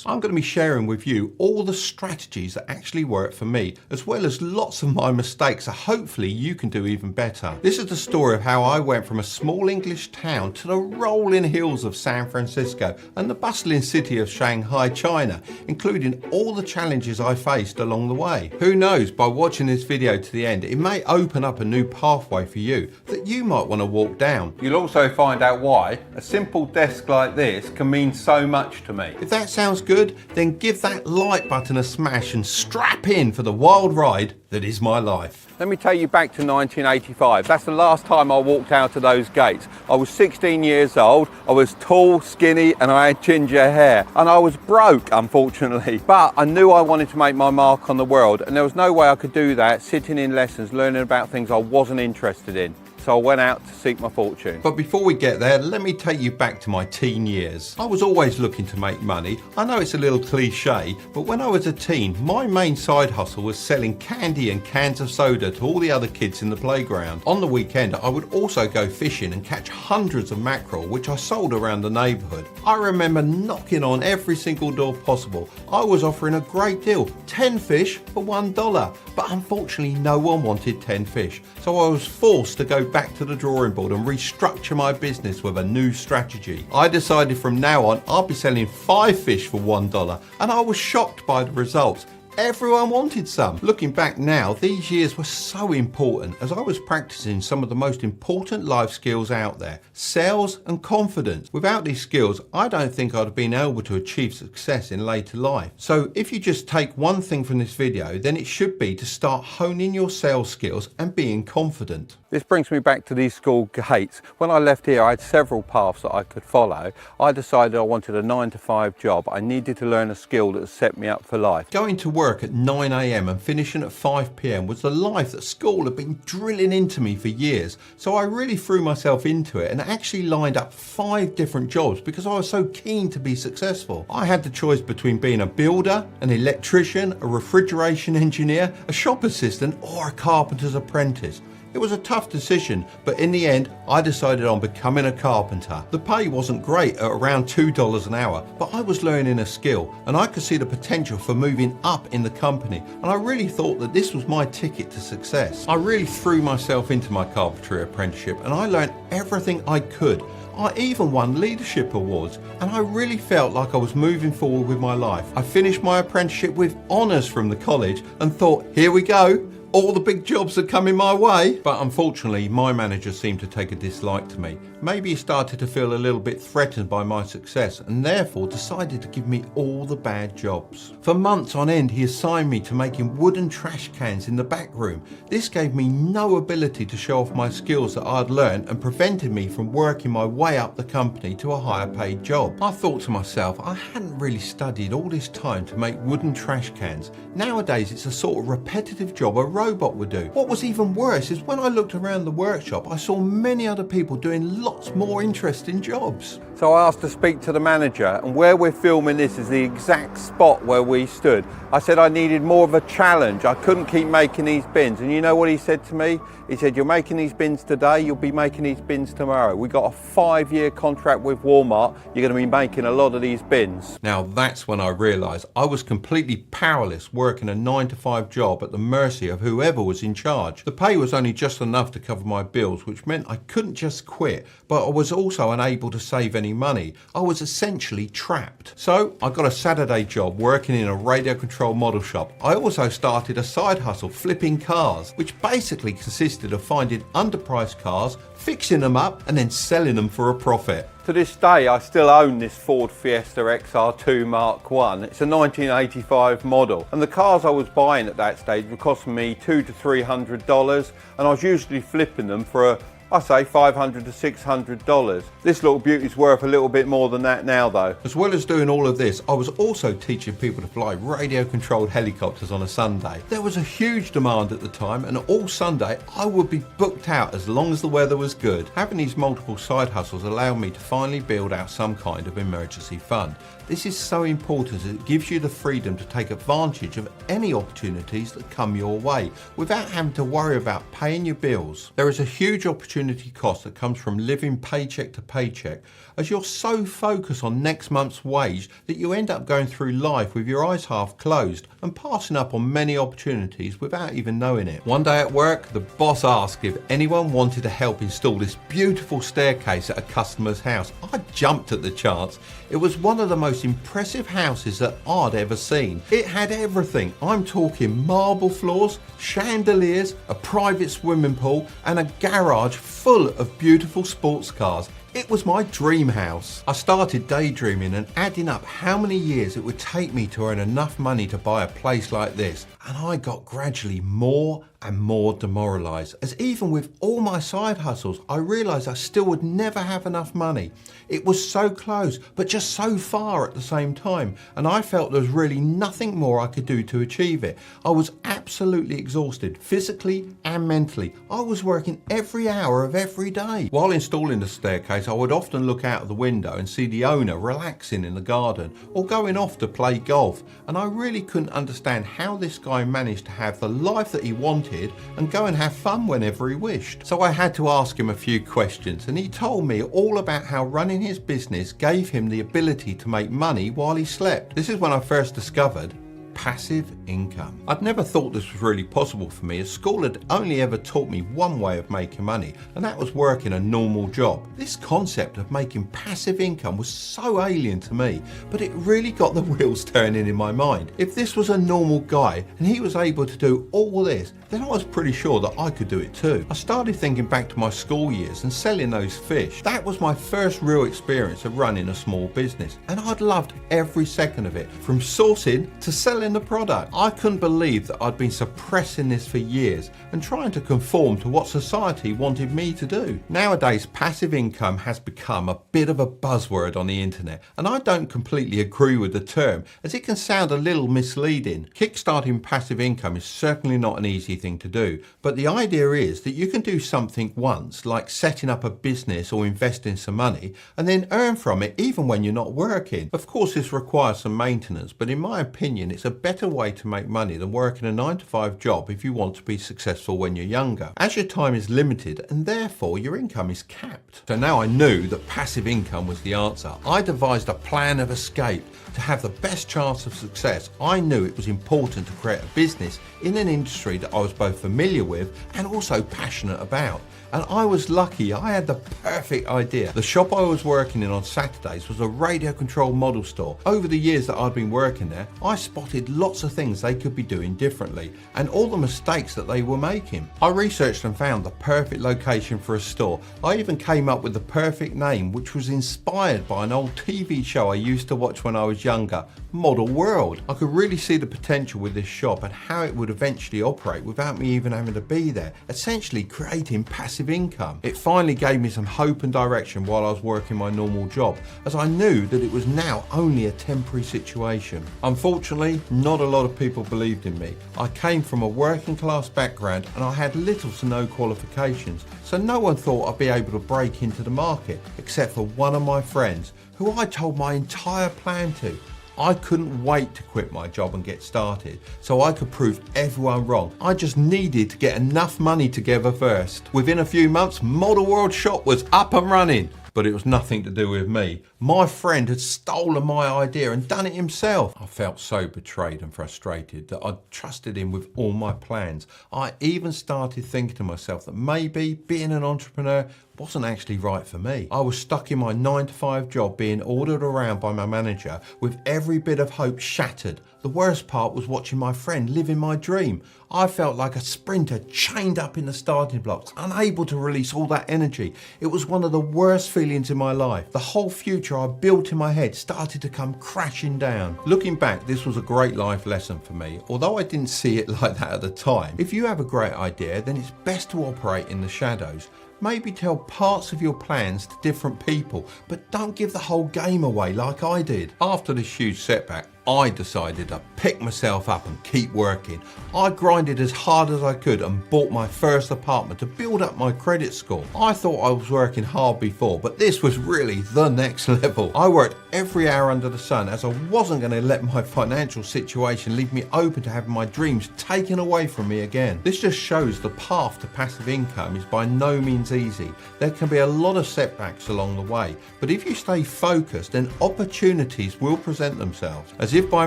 I'm going to be sharing with you all the strategies that actually work for me, as well as lots of my mistakes, so hopefully you can do even better. This is the story of how I went from a small English town to the rolling hills of San Francisco and the bustling city of Shanghai, China, including all the challenges I faced along the way. Who knows, by watching this video to the end, it may open up a new pathway for you that you might want to walk down. You'll also find out why a simple desk like this can mean so much to me. If that sounds good, then give that like button a smash and strap in for the wild ride that is my life. Let me take you back to 1985. That's the last time I walked out of those gates. I was 16 years old, I was tall, skinny, and I had ginger hair. And I was broke, unfortunately. But I knew I wanted to make my mark on the world, and there was no way I could do that sitting in lessons, learning about things I wasn't interested in. So I went out to seek my fortune. But before we get there, let me take you back to my teen years. I was always looking to make money. I know it's a little cliche, but when I was a teen, my main side hustle was selling candy and cans of soda to all the other kids in the playground. On the weekend, I would also go fishing and catch hundreds of mackerel, which I sold around the neighborhood. I remember knocking on every single door possible. I was offering a great deal, 10 fish for $1, but unfortunately no one wanted 10 fish. So I was forced to go back to the drawing board and restructure my business with a new strategy. I decided from now on I'll be selling 5 fish for $1, and I was shocked by the results. Everyone wanted some. Looking back now, these years were so important as I was practicing some of the most important life skills out there, sales and confidence. Without these skills, I don't think I'd have been able to achieve success in later life. So if you just take one thing from this video, then it should be to start honing your sales skills and being confident. This brings me back to these school gates. When I left here, I had several paths that I could follow. I decided I wanted a 9-to-5 job. I needed to learn a skill that would set me up for life. Going to work at 9 a.m. and finishing at 5 p.m. was the life that school had been drilling into me for years. So I really threw myself into it and actually lined up 5 different jobs because I was so keen to be successful. I had the choice between being a builder, an electrician, a refrigeration engineer, a shop assistant, or a carpenter's apprentice. It was a tough decision, but in the end, I decided on becoming a carpenter. The pay wasn't great at around $2 an hour, but I was learning a skill and I could see the potential for moving up in the company, and I really thought that this was my ticket to success. I really threw myself into my carpentry apprenticeship and I learned everything I could. I even won leadership awards, and I really felt like I was moving forward with my life. I finished my apprenticeship with honours from the college and thought, here we go. All the big jobs are coming my way. But unfortunately, my manager seemed to take a dislike to me. Maybe he started to feel a little bit threatened by my success and therefore decided to give me all the bad jobs. For months on end, he assigned me to making wooden trash cans in the back room. This gave me no ability to show off my skills that I'd learned and prevented me from working my way up the company to a higher paid job. I thought to myself, I hadn't really studied all this time to make wooden trash cans. Nowadays, it's a sort of repetitive job a robot would do. What was even worse is when I looked around the workshop, I saw many other people doing lots more interesting jobs. So I asked to speak to the manager, and where we're filming this is the exact spot where we stood. I said I needed more of a challenge. I couldn't keep making these bins. And you know what he said to me? He said, you're making these bins today, you'll be making these bins tomorrow. We got a 5-year contract with Walmart. You're going to be making a lot of these bins. Now that's when I realized I was completely powerless working a 9-to-5 job at the mercy of whoever was in charge. The pay was only just enough to cover my bills, which meant I couldn't just quit, but I was also unable to save any money. I was essentially trapped. So I got a Saturday job working in a radio control model shop. I also started a side hustle flipping cars, which basically consisted of finding underpriced cars, fixing them up and then selling them for a profit. To this day, I still own this Ford Fiesta XR2 Mark I. It's a 1985 model, and the cars I was buying at that stage were costing me $200 to $300, and I was usually flipping them for I say $500 to $600. This little beauty's worth a little bit more than that now though. As well as doing all of this, I was also teaching people to fly radio controlled helicopters on a Sunday. There was a huge demand at the time, and all Sunday I would be booked out as long as the weather was good. Having these multiple side hustles allowed me to finally build out some kind of emergency fund. This is so important as it gives you the freedom to take advantage of any opportunities that come your way without having to worry about paying your bills. There is a huge opportunity opportunity cost that comes from living paycheck to paycheck, as you're so focused on next month's wage that you end up going through life with your eyes half closed and passing up on many opportunities without even knowing it. One day at work, the boss asked if anyone wanted to help install this beautiful staircase at a customer's house. I jumped at the chance. It was one of the most impressive houses that I'd ever seen. It had everything. I'm talking marble floors, chandeliers, a private swimming pool, and a garage full of beautiful sports cars. It was my dream house. I started daydreaming and adding up how many years it would take me to earn enough money to buy a place like this. And I got gradually more and more demoralised, as even with all my side hustles, I realised I still would never have enough money. It was so close, but just so far at the same time, and I felt there was really nothing more I could do to achieve it. I was absolutely exhausted, physically and mentally. I was working every hour of every day. While installing the staircase, I would often look out of the window and see the owner relaxing in the garden or going off to play golf, and I really couldn't understand how this guy managed to have the life that he wanted and go and have fun whenever he wished. So I had to ask him a few questions, and he told me all about how running his business gave him the ability to make money while he slept. This is when I first discovered passive income. I'd never thought this was really possible for me, as school had only ever taught me one way of making money, and that was working a normal job. This concept of making passive income was so alien to me, but it really got the wheels turning in my mind. If this was a normal guy and he was able to do all this, then I was pretty sure that I could do it too. I started thinking back to my school years and selling those fish. That was my first real experience of running a small business, and I'd loved every second of it, from sourcing to selling the product. I couldn't believe that I'd been suppressing this for years and trying to conform to what society wanted me to do. Nowadays, passive income has become a bit of a buzzword on the internet, and I don't completely agree with the term, as it can sound a little misleading. Kickstarting passive income is certainly not an easy thing to do, but the idea is that you can do something once, like setting up a business or investing some money, and then earn from it even when you're not working. Of course, this requires some maintenance, but in my opinion, it's a better way to make money than working a 9-to-5 job if you want to be successful when you're younger, as your time is limited and therefore your income is capped. So now I knew that passive income was the answer. I devised a plan of escape. To have the best chance of success, I knew it was important to create a business in an industry that I was both familiar with and also passionate about. And I was lucky, I had the perfect idea. The shop I was working in on Saturdays was a radio controlled model store. Over the years that I'd been working there, I spotted lots of things they could be doing differently and all the mistakes that they were making. I researched and found the perfect location for a store. I even came up with the perfect name, which was inspired by an old TV show I used to watch when I was younger, Model World. I could really see the potential with this shop and how it would eventually operate without me even having to be there, essentially creating passive income. It finally gave me some hope and direction while I was working my normal job, as I knew that it was now only a temporary situation. Unfortunately, not a lot of people believed in me. I came from a working class background and I had little to no qualifications, so no one thought I'd be able to break into the market, except for one of my friends, who I told my entire plan to. I couldn't wait to quit my job and get started, so I could prove everyone wrong. I just needed to get enough money together first. Within a few months, Model World Shop was up and running. But it was nothing to do with me. My friend had stolen my idea and done it himself. I felt so betrayed and frustrated that I'd trusted him with all my plans. I even started thinking to myself that maybe being an entrepreneur wasn't actually right for me. I was stuck in my 9-to-5 job, being ordered around by my manager, with every bit of hope shattered. The worst part was watching my friend living my dream. I felt like a sprinter chained up in the starting blocks, unable to release all that energy. It was one of the worst feelings in my life. The whole future I built in my head started to come crashing down. Looking back, this was a great life lesson for me, although I didn't see it like that at the time. If you have a great idea, then it's best to operate in the shadows. Maybe tell parts of your plans to different people, but don't give the whole game away like I did. After this huge setback, I decided to pick myself up and keep working. I grinded as hard as I could and bought my first apartment to build up my credit score. I thought I was working hard before, but this was really the next level. I worked every hour under the sun as I wasn't going to let my financial situation leave me open to having my dreams taken away from me again. This just shows the path to passive income is by no means easy. There can be a lot of setbacks along the way, but if you stay focused, then opportunities will present themselves. As if by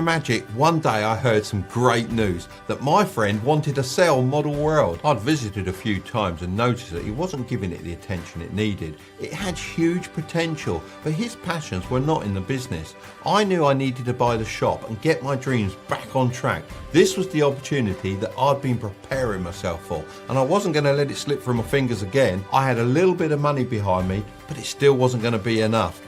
magic, one day I heard some great news that my friend wanted to sell Model World. I'd visited a few times and noticed that he wasn't giving it the attention it needed. It had huge potential, but his passions were not in the business. I knew I needed to buy the shop and get my dreams back on track. This was the opportunity that I'd been preparing myself for, and I wasn't going to let it slip from my fingers again. I had a little bit of money behind me, but it still wasn't going to be enough.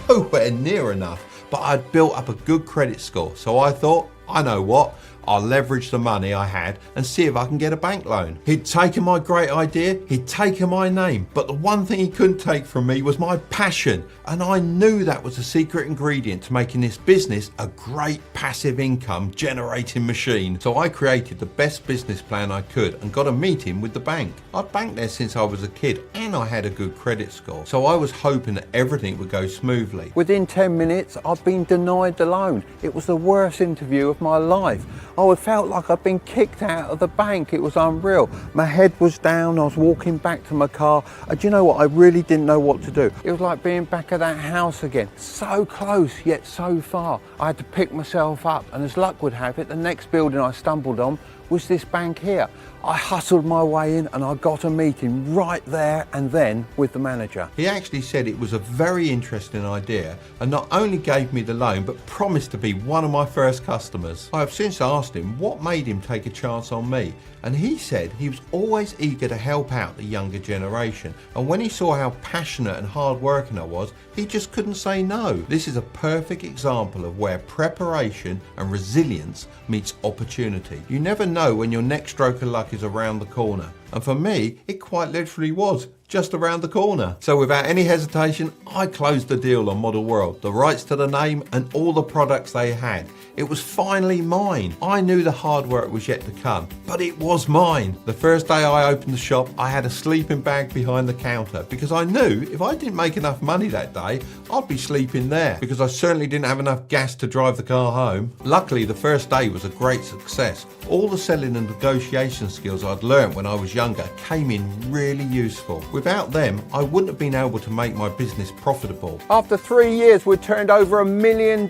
Nowhere near enough. But I'd built up a good credit score, so I thought, I know what, I'll leverage the money I had and see if I can get a bank loan. He'd taken my great idea, he'd taken my name, but the one thing he couldn't take from me was my passion, and I knew that was the secret ingredient to making this business a great passive income generating machine. So I created the best business plan I could and got a meeting with the bank. I'd banked there since I was a kid and I had a good credit score, so I was hoping that everything would go smoothly. Within 10 minutes, I'd been denied the loan. It was the worst interview of my life. I felt like I'd been kicked out of the bank. It was unreal. My head was down. I was walking back to my car. And do you know what? I really didn't know what to do. It was like being back at that house again. So close, yet so far. I had to pick myself up. And as luck would have it, the next building I stumbled on was this bank here. I hustled my way in and I got a meeting right there and then with the manager. He actually said it was a very interesting idea and not only gave me the loan but promised to be one of my first customers. I have since asked him what made him take a chance on me, and he said he was always eager to help out the younger generation, and when he saw how passionate and hard working I was, he just couldn't say no. This is a perfect example of where preparation and resilience meets opportunity. You never know when your next stroke of luck is around the corner, and for me it quite literally was just around the corner. So without any hesitation, I closed the deal on Model World, the rights to the name and all the products they had. It was finally mine. I knew the hard work was yet to come, but it was mine. The first day I opened the shop, I had a sleeping bag behind the counter because I knew if I didn't make enough money that day, I'd be sleeping there because I certainly didn't have enough gas to drive the car home. Luckily, the first day was a great success. All the selling and negotiation skills I'd learned when I was younger came in really useful. Without them, I wouldn't have been able to make my business profitable. After 3 years, we turned over $1 million,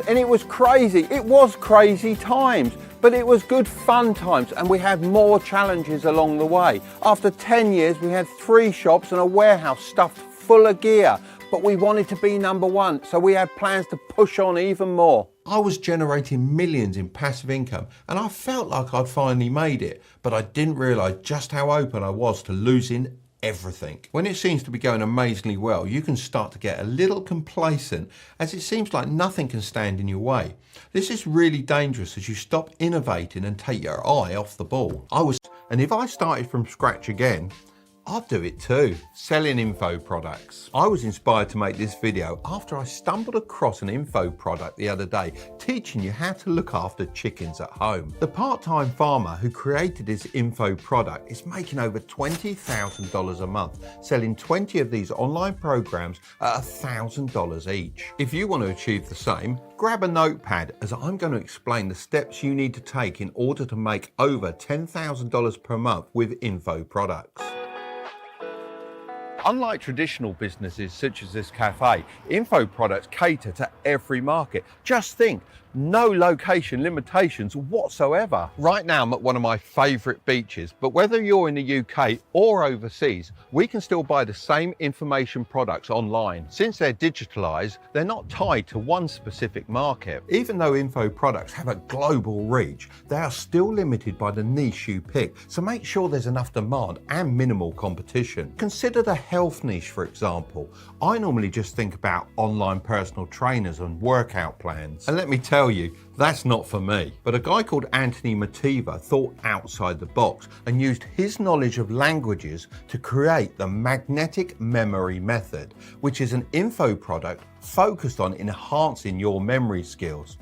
and it was crazy. It was crazy times, but it was good fun times, and we had more challenges along the way. After 10 years, we had 3 shops and a warehouse stuffed full of gear, but we wanted to be number one, so we had plans to push on even more. I was generating millions in passive income and I felt like I'd finally made it, but I didn't realise just how open I was to losing everything. When it seems to be going amazingly well, you can start to get a little complacent as it seems like nothing can stand in your way. This is really dangerous as you stop innovating and take your eye off the ball. And if I started from scratch again, I'd do it too, selling info products. I was inspired to make this video after I stumbled across an info product the other day teaching you how to look after chickens at home. The part-time farmer who created this info product is making over $20,000 a month, selling 20 of these online programs at $1,000 each. If you want to achieve the same, grab a notepad as I'm going to explain the steps you need to take in order to make over $10,000 per month with info products. Unlike traditional businesses such as this cafe, info products cater to every market. Just think, no location limitations whatsoever. Right now I'm at one of my favourite beaches, but whether you're in the UK or overseas, we can still buy the same information products online. Since they're digitalised, they're not tied to one specific market. Even though info products have a global reach, they are still limited by the niche you pick, so make sure there's enough demand and minimal competition. Consider the health niche, for example. I normally just think about online personal trainers and workout plans. And let me tell you, that's not for me. But a guy called Anthony Mativa thought outside the box and used his knowledge of languages to create the magnetic memory method, which is an info product focused on enhancing your memory skills.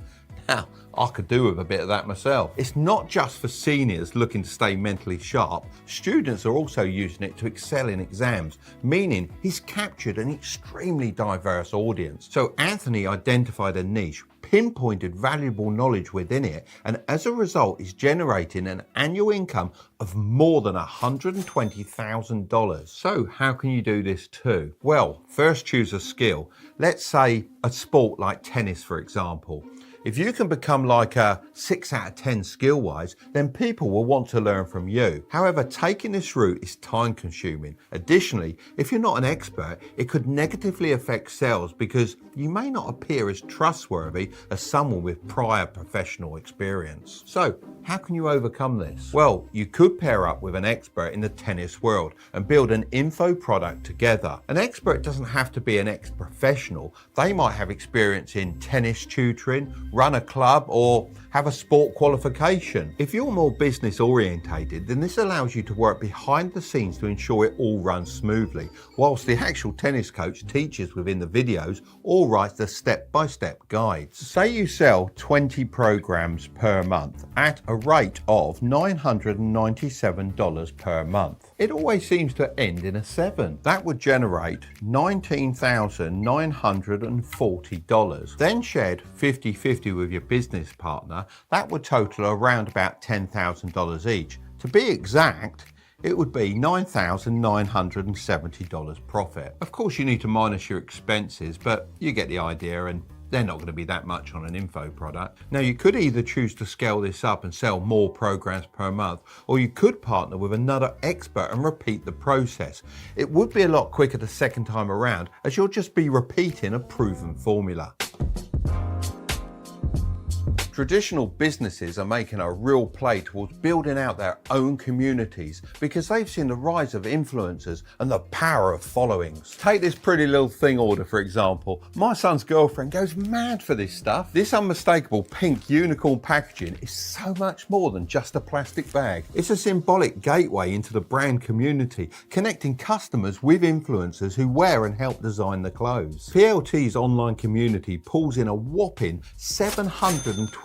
Now, I could do with a bit of that myself. It's not just for seniors looking to stay mentally sharp. Students are also using it to excel in exams, meaning he's captured an extremely diverse audience. So Anthony identified a niche, pinpointed valuable knowledge within it, and as a result is generating an annual income of more than $120,000. So how can you do this too? Well, first choose a skill. Let's say a sport like tennis, for example. If you can become like a 6 out of 10 skill-wise, then people will want to learn from you. However, taking this route is time-consuming. Additionally, if you're not an expert, it could negatively affect sales because you may not appear as trustworthy as someone with prior professional experience. So, how can you overcome this? Well, you could pair up with an expert in the tennis world and build an info product together. An expert doesn't have to be an ex-professional. They might have experience in tennis tutoring, run a club, or have a sport qualification. If you're more business orientated, then this allows you to work behind the scenes to ensure it all runs smoothly, whilst the actual tennis coach teaches within the videos or writes the step-by-step guides. Say you sell 20 programs per month at a rate of $997 per month. It always seems to end in a 7. That would generate $19,940. Then shared 50-50 with your business partner, that would total around about $10,000 each. To be exact, it would be $9,970 profit. Of course, you need to minus your expenses, but you get the idea, and they're not going to be that much on an info product. Now, you could either choose to scale this up and sell more programs per month, or you could partner with another expert and repeat the process. It would be a lot quicker the second time around, as you'll just be repeating a proven formula. Traditional businesses are making a real play towards building out their own communities because they've seen the rise of influencers and the power of followings. Take this pretty little thing order, for example. My son's girlfriend goes mad for this stuff. This unmistakable pink unicorn packaging is so much more than just a plastic bag. It's a symbolic gateway into the brand community, connecting customers with influencers who wear and help design the clothes. PLT's online community pulls in a whopping £712.2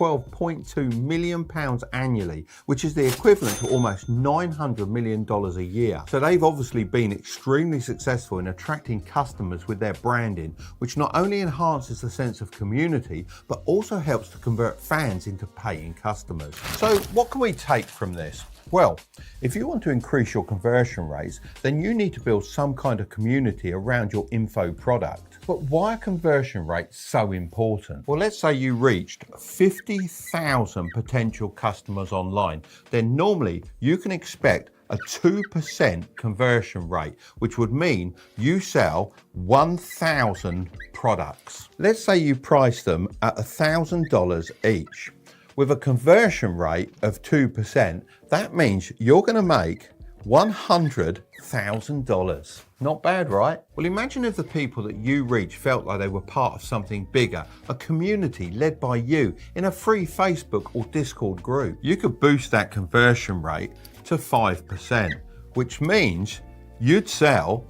million annually, which is the equivalent to almost $900 million a year. So they've obviously been extremely successful in attracting customers with their branding, which not only enhances the sense of community, but also helps to convert fans into paying customers. So what can we take from this? Well, if you want to increase your conversion rates, then you need to build some kind of community around your info product. But why are conversion rates so important? Well, let's say you reached 50,000 potential customers online, then normally you can expect a 2% conversion rate, which would mean you sell 1,000 products. Let's say you price them at $1,000 each. With a conversion rate of 2%, that means you're going to make $100,000. Not bad, right? Well, imagine if the people that you reach felt like they were part of something bigger, a community led by you in a free Facebook or Discord group. You could boost that conversion rate to 5%, which means you'd sell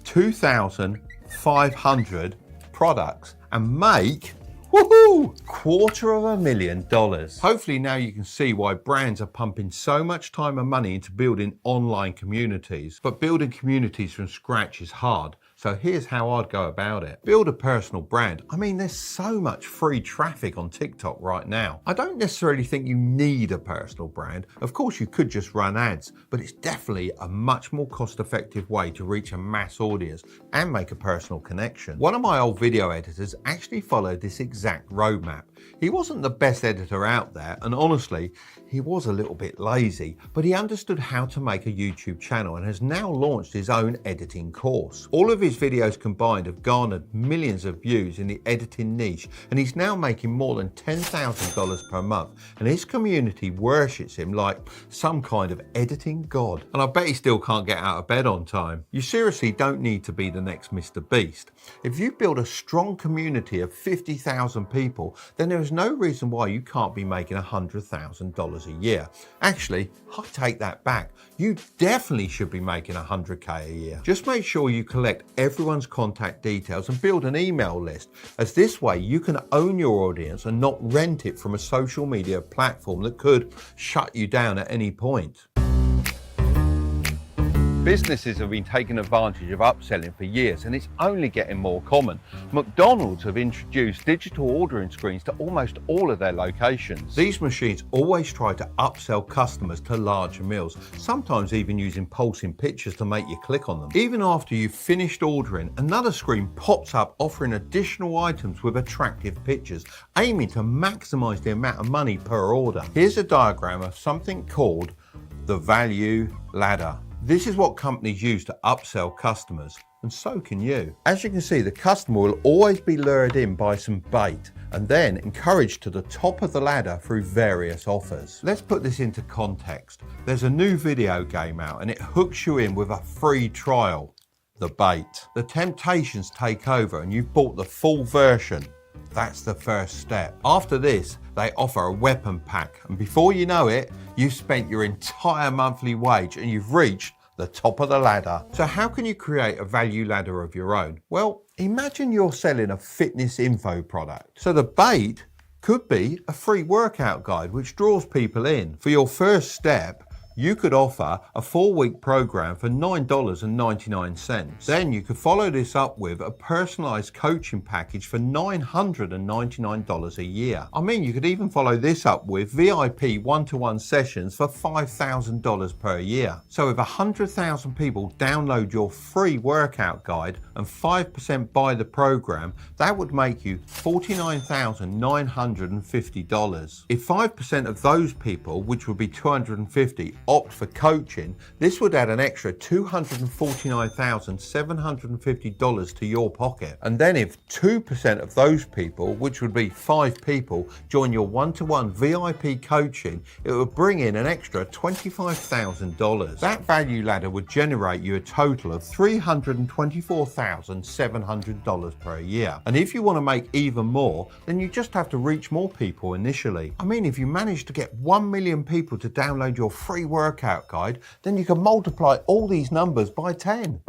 2,500 products and make woohoo! $250,000. Hopefully now you can see why brands are pumping so much time and money into building online communities. But building communities from scratch is hard. So here's how I'd go about it. Build a personal brand. I mean, there's so much free traffic on TikTok right now. I don't necessarily think you need a personal brand. Of course, you could just run ads, but it's definitely a much more cost-effective way to reach a mass audience and make a personal connection. One of my old video editors actually followed this exact roadmap. He wasn't the best editor out there, and honestly, he was a little bit lazy, but he understood how to make a YouTube channel and has now launched his own editing course. All of his videos combined have garnered millions of views in the editing niche, and he's now making more than $10,000 per month, and his community worships him like some kind of editing god. And I bet he still can't get out of bed on time. You seriously don't need to be the next Mr. Beast. If you build a strong community of 50,000 people, then there is no reason why you can't be making $100,000 a year. Actually, I take that back. You definitely should be making 100K a year. Just make sure you collect everyone's contact details and build an email list, as this way you can own your audience and not rent it from a social media platform that could shut you down at any point. Businesses have been taking advantage of upselling for years, and it's only getting more common. McDonald's have introduced digital ordering screens to almost all of their locations. These machines always try to upsell customers to larger meals, sometimes even using pulsing pictures to make you click on them. Even after you've finished ordering, another screen pops up offering additional items with attractive pictures, aiming to maximize the amount of money per order. Here's a diagram of something called the value ladder. This is what companies use to upsell customers, and so can you. As you can see, the customer will always be lured in by some bait and then encouraged to the top of the ladder through various offers. Let's put this into context. There's a new video game out and it hooks you in with a free trial. The bait. The temptations take over and you've bought the full version. That's the first step. After this, they offer a weapon pack, and before you know it, you've spent your entire monthly wage and you've reached the top of the ladder. So how can you create a value ladder of your own? Well, imagine you're selling a fitness info product. So the bait could be a free workout guide which draws people in. For your first step, you could offer a 4-week program for $9.99. Then you could follow this up with a personalized coaching package for $999 a year. I mean, you could even follow this up with VIP one-to-one sessions for $5,000 per year. So if 100,000 people download your free workout guide and 5% buy the program, that would make you $49,950. If 5% of those people, which would be 250, opt for coaching, this would add an extra $249,750 to your pocket. And then if 2% of those people, which would be 5 people, join your one-to-one VIP coaching, it would bring in an extra $25,000. That value ladder would generate you a total of $324,700 per year. And if you want to make even more, then you just have to reach more people initially. I mean, if you manage to get 1 million people to download your free workout guide, then you can multiply all these numbers by 10.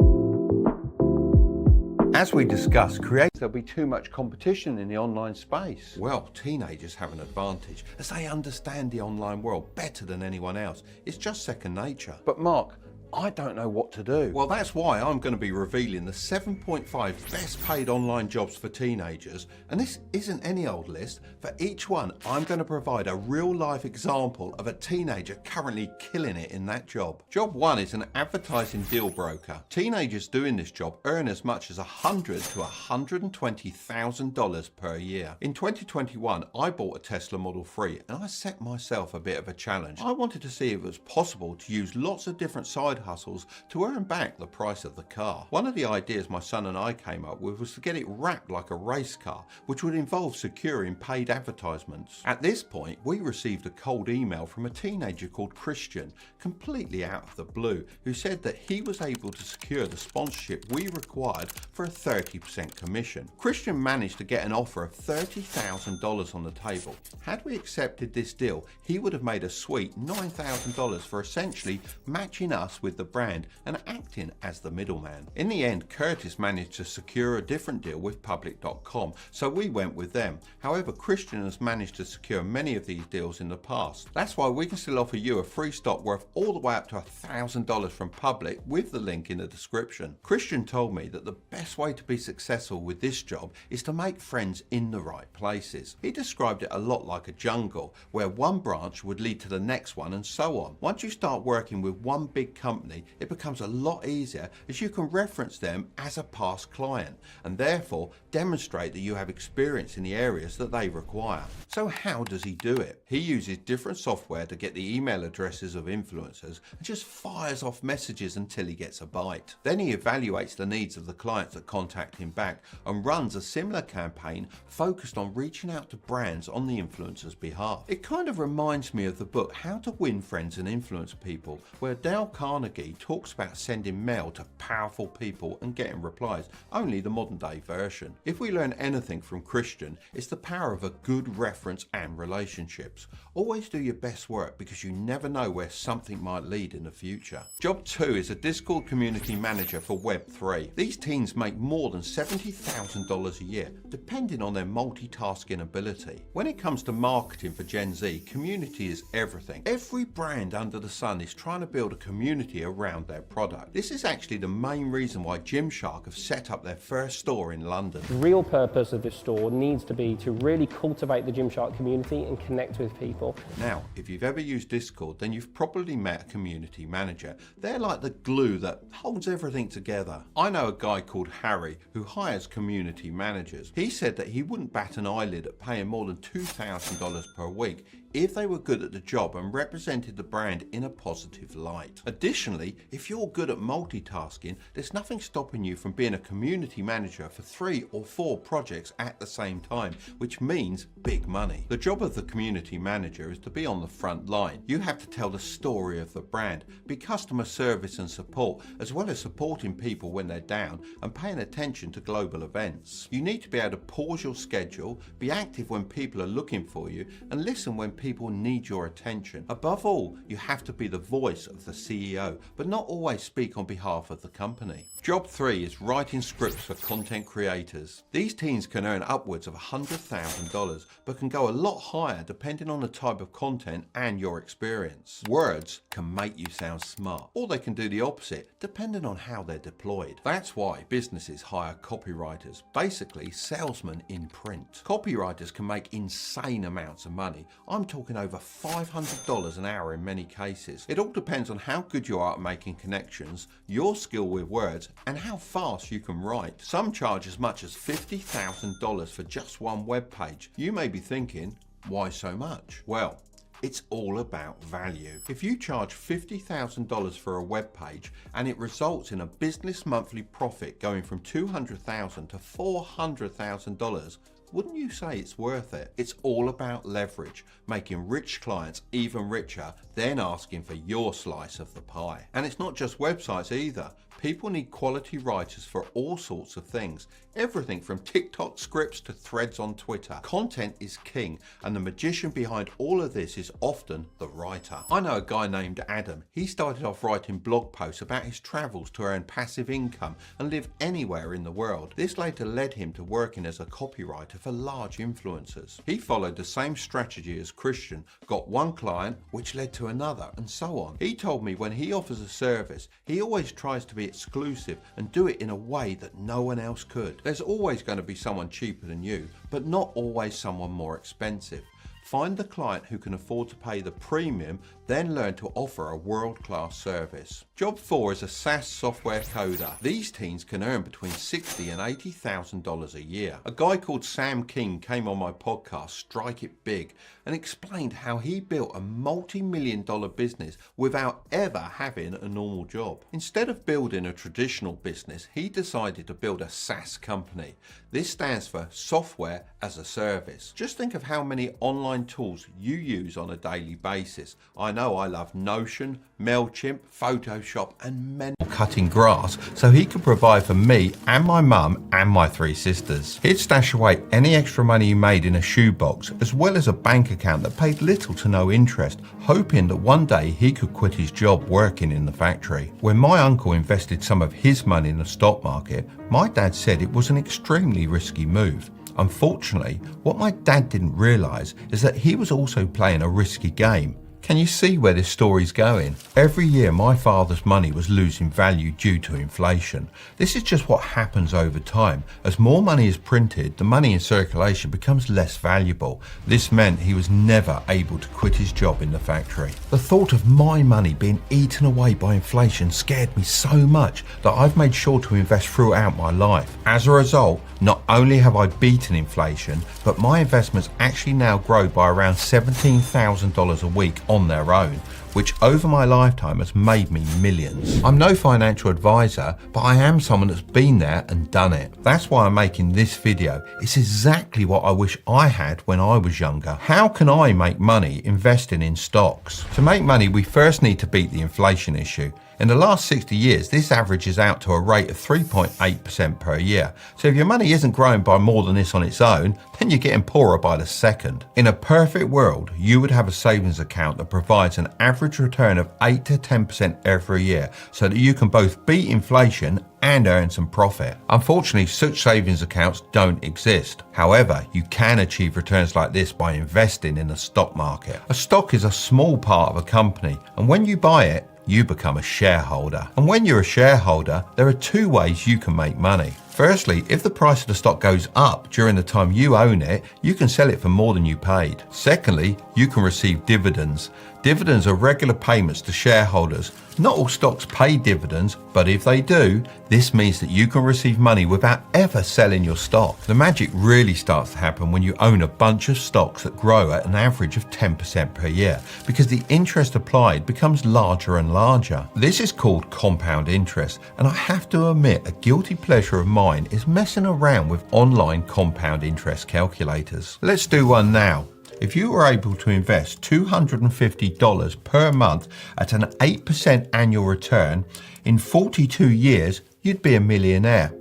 As we discussed, there'll be too much competition in the online space. Well, teenagers have an advantage as they understand the online world better than anyone else. It's just second nature. But Mark, I don't know what to do. Well, that's why I'm going to be revealing the 7.5 best paid online jobs for teenagers. And this isn't any old list. For each one, I'm going to provide a real life example of a teenager currently killing it in that job. Job 1 is an advertising deal broker. Teenagers doing this job earn as much as $100,000 to $120,000 per year. In 2021, I bought a Tesla Model 3 and I set myself a bit of a challenge. I wanted to see if it was possible to use lots of different side hustles to earn back the price of the car. One of the ideas my son and I came up with was to get it wrapped like a race car, which would involve securing paid advertisements. At this point, we received a cold email from a teenager called Christian, completely out of the blue, who said that he was able to secure the sponsorship we required for a 30% commission. Christian managed to get an offer of $30,000 on the table. Had we accepted this deal, he would have made a sweet $9,000 for essentially matching us with the brand and acting as the middleman. In the end, Curtis managed to secure a different deal with public.com, so we went with them. However, Christian has managed to secure many of these deals in the past. That's why we can still offer you a free stock worth all the way up to $1,000 from Public with the link in the description. Christian told me that the best way to be successful with this job is to make friends in the right places. He described it a lot like a jungle, where one branch would lead to the next one and so on. Once you start working with one big company, it becomes a lot easier as you can reference them as a past client and therefore demonstrate that you have experience in the areas that they require. So how does he do it? He uses different software to get the email addresses of influencers and just fires off messages until he gets a bite. Then he evaluates the needs of the clients that contact him back and runs a similar campaign focused on reaching out to brands on the influencer's behalf. It kind of reminds me of the book How to Win Friends and Influence People, where Dale Carnegie Carnegie talks about sending mail to powerful people and getting replies, only the modern day version. If we learn anything from Christian, it's the power of a good reference and relationships. Always do your best work because you never know where something might lead in the future. Job 2 is a Discord community manager for Web3. These teens make more than $70,000 a year, depending on their multitasking ability. When it comes to marketing for Gen Z, community is everything. Every brand under the sun is trying to build a community around their product. This is actually the main reason why Gymshark have set up their first store in London. The real purpose of this store needs to be to really cultivate the Gymshark community and connect with people. Now, if you've ever used Discord, then you've probably met a community manager. They're like the glue that holds everything together. I know a guy called Harry who hires community managers. He said that he wouldn't bat an eyelid at paying more than $2,000 per week if they were good at the job and represented the brand in a positive light. Additionally, if you're good at multitasking, there's nothing stopping you from being a community manager for 3 or 4 projects at the same time, which means big money. The job of the community manager is to be on the front line. You have to tell the story of the brand, be customer service and support, as well as supporting people when they're down and paying attention to global events. You need to be able to pause your schedule, be active when people are looking for you, and listen when people need your attention. Above all, you have to be the voice of the CEO, but not always speak on behalf of the company. Job 3 is writing scripts for content creators. These teens can earn upwards of $100,000, but can go a lot higher depending on the type of content and your experience. Words can make you sound smart, or they can do the opposite, depending on how they're deployed. That's why businesses hire copywriters, basically salesmen in print. Copywriters can make insane amounts of money. I'm talking over $500 an hour in many cases. It all depends on how good you are at making connections, your skill with words, and how fast you can write. Some charge as much as $50,000 for just one web page. You may be thinking, why so much? Well, it's all about value. If you charge $50,000 for a web page and it results in a business monthly profit going from $200,000 to $400,000, wouldn't you say it's worth it? It's all about leverage, making rich clients even richer, then asking for your slice of the pie. And it's not just websites either. People need quality writers for all sorts of things. Everything from TikTok scripts to threads on Twitter. Content is king, and the magician behind all of this is often the writer. I know a guy named Adam. He started off writing blog posts about his travels to earn passive income and live anywhere in the world. This later led him to working as a copywriter for large influencers. He followed the same strategy as Christian, got one client, which led to another, and so on. He told me when he offers a service, he always tries to be exclusive and do it in a way that no one else could. There's always going to be someone cheaper than you, but not always someone more expensive. Find the client who can afford to pay the premium, then learn to offer a world-class service. Job 4 is a SaaS software coder. These teens can earn between $60,000 and $80,000 a year. A guy called Sam King came on my podcast, Strike It Big, and explained how he built a multi-million-dollar business without ever having a normal job. Instead of building a traditional business, he decided to build a SaaS company. This stands for Software as a Service. Just think of how many online tools you use on a daily basis. I know I love Notion, MailChimp, Photoshop, and many cutting grass so he could provide for me and my mum and my 3 sisters. He'd stash away any extra money he made in a shoebox, as well as a bank account that paid little to no interest, hoping that one day he could quit his job working in the factory. When my uncle invested some of his money in the stock market, my dad said it was an extremely risky move. Unfortunately, what my dad didn't realise is that he was also playing a risky game. Can you see where this story's going? Every year my father's money was losing value due to inflation. This is just what happens over time. As more money is printed, the money in circulation becomes less valuable. This meant he was never able to quit his job in the factory. The thought of my money being eaten away by inflation scared me so much that I've made sure to invest throughout my life. As a result, not only have I beaten inflation, but my investments actually now grow by around $17,000 a week on their own, which over my lifetime has made me millions. I'm no financial advisor, but I am someone that's been there and done it. That's why I'm making this video. It's exactly what I wish I had when I was younger. How can I make money investing in stocks? To make money, we first need to beat the inflation issue. In the last 60 years, this averages out to a rate of 3.8% per year. So if your money isn't growing by more than this on its own, then you're getting poorer by the second. In a perfect world, you would have a savings account that provides an average return of 8 to 10% every year, so that you can both beat inflation and earn some profit. Unfortunately, such savings accounts don't exist. However, you can achieve returns like this by investing in the stock market. A stock is a small part of a company, and when you buy it, you become a shareholder. And when you're a shareholder, there are two ways you can make money. Firstly, if the price of the stock goes up during the time you own it, you can sell it for more than you paid. Secondly, you can receive dividends. Dividends are regular payments to shareholders. Not all stocks pay dividends, but if they do, this means that you can receive money without ever selling your stock. The magic really starts to happen when you own a bunch of stocks that grow at an average of 10% per year, because the interest applied becomes larger and larger. This is called compound interest, and I have to admit a guilty pleasure of mine is messing around with online compound interest calculators. Let's do one now. If you were able to invest $250 per month at an 8% annual return, in 42 years, you'd be a millionaire.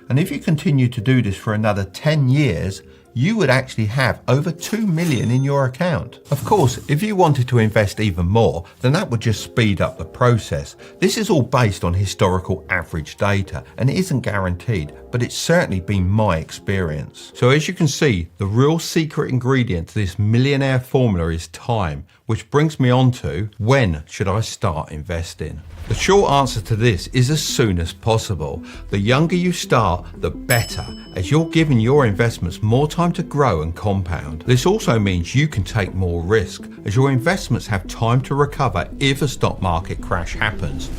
And if you continue to do this for another 10 years, you would actually have over 2 million in your account. Of course, if you wanted to invest even more, then that would just speed up the process. This is all based on historical average data and it isn't guaranteed, but it's certainly been my experience. So as you can see, the real secret ingredient to this millionaire formula is time, which brings me on to, when should I start investing? The short answer to this is as soon as possible. The younger you start, the better, as you're giving your investments more time to grow and compound. This also means you can take more risk, as your investments have time to recover if a stock market crash happens.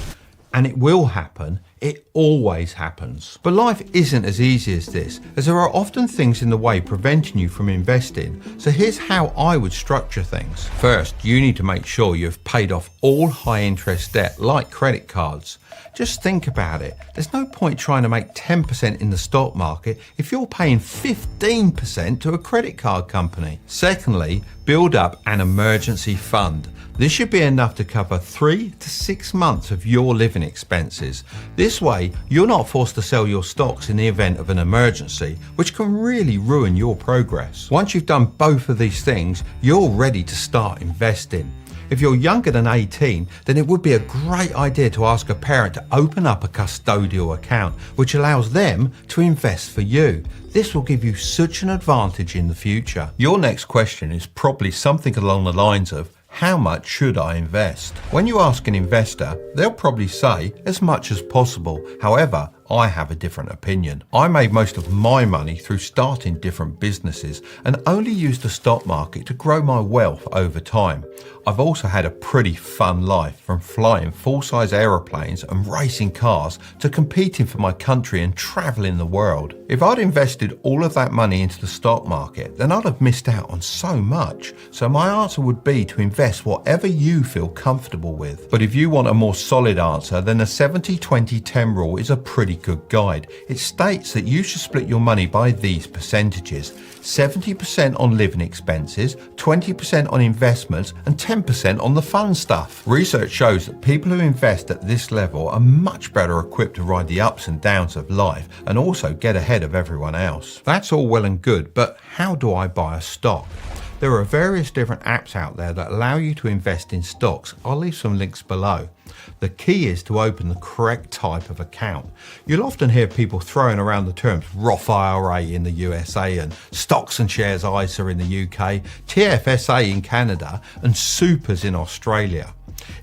And it will happen. It always happens. But life isn't as easy as this, as there are often things in the way preventing you from investing. So here's how I would structure things. First, you need to make sure you've paid off all high interest debt like credit cards. Just think about it. There's no point trying to make 10% in the stock market if you're paying 15% to a credit card company. Secondly, build up an emergency fund. This should be enough to cover 3 to 6 months of your living expenses. This way, you're not forced to sell your stocks in the event of an emergency, which can really ruin your progress. Once you've done both of these things, you're ready to start investing. If you're younger than 18, then it would be a great idea to ask a parent to open up a custodial account, which allows them to invest for you. This will give you such an advantage in the future. Your next question is probably something along the lines of, how much should I invest? When you ask an investor, they'll probably say as much as possible. However, I have a different opinion. I made most of my money through starting different businesses and only used the stock market to grow my wealth over time. I've also had a pretty fun life, from flying full-size aeroplanes and racing cars to competing for my country and traveling the world. If I'd invested all of that money into the stock market, then I'd have missed out on so much. So my answer would be to invest whatever you feel comfortable with. But if you want a more solid answer, then the 70-20-10 rule is a pretty good guide. It states that you should split your money by these percentages: 70% on living expenses, 20% on investments, and 10% on the fun stuff. Research shows that people who invest at this level are much better equipped to ride the ups and downs of life and also get ahead of everyone else. That's all well and good, but how do I buy a stock? There are various different apps out there that allow you to invest in stocks. I'll leave some links below. The key is to open the correct type of account. You'll often hear people throwing around the terms Roth IRA in the USA and Stocks and Shares ISA in the UK, TFSA in Canada, and Supers in Australia.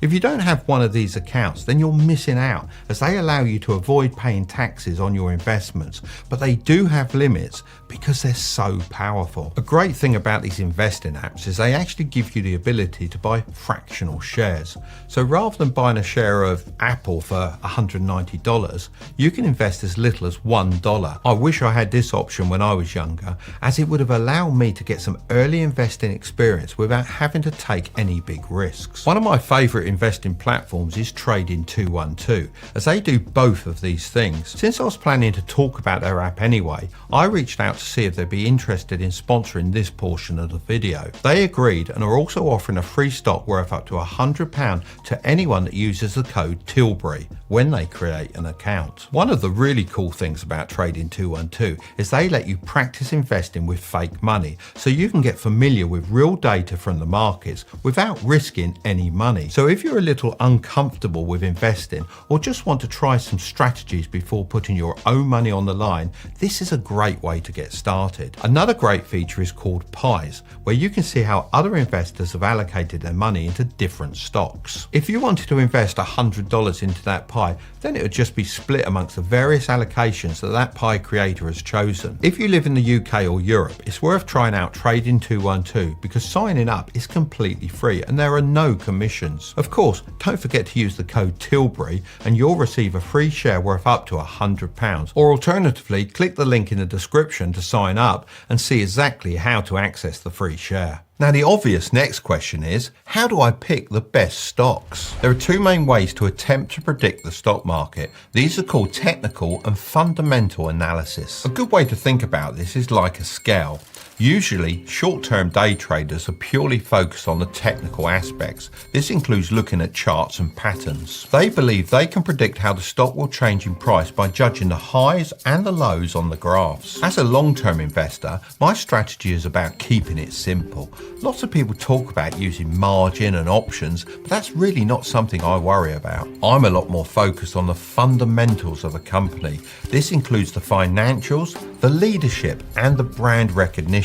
If you don't have one of these accounts, then you're missing out, as they allow you to avoid paying taxes on your investments, but they do have limits because they're so powerful. A great thing about these investing apps is they actually give you the ability to buy fractional shares. So rather than buying a share of Apple for $190, you can invest as little as $1. I wish I had this option when I was younger, as it would have allowed me to get some early investing experience without having to take any big risks. One of my favourite investing platforms is Trading 212, as they do both of these things. Since I was planning to talk about their app anyway, I reached out to to see if they'd be interested in sponsoring this portion of the video. They agreed and are also offering a free stock worth up to £100 to anyone that uses the code Tilbury when they create an account. One of the really cool things about Trading 212 is they let you practice investing with fake money, so you can get familiar with real data from the markets without risking any money. So if you're a little uncomfortable with investing or just want to try some strategies before putting your own money on the line, this is a great way to get started. Another great feature is called pies, where you can see how other investors have allocated their money into different stocks. If you wanted to invest $100 into that pie, then it would just be split amongst the various allocations that pie creator has chosen. If you live in the UK or Europe, it's worth trying out Trading 212 because signing up is completely free and there are no commissions. Of course, don't forget to use the code Tilbury and you'll receive a free share worth up to £100. Or alternatively, click the link in the description to sign up and see exactly how to access the free share. Now the obvious next question is, how do I pick the best stocks? There are two main ways to attempt to predict the stock market. These are called technical and fundamental analysis. A good way to think about this is like a scale. Usually, short-term day traders are purely focused on the technical aspects. This includes looking at charts and patterns. They believe they can predict how the stock will change in price by judging the highs and the lows on the graphs. As a long-term investor, my strategy is about keeping it simple. Lots of people talk about using margin and options, but that's really not something I worry about. I'm a lot more focused on the fundamentals of a company. This includes the financials, the leadership, and the brand recognition,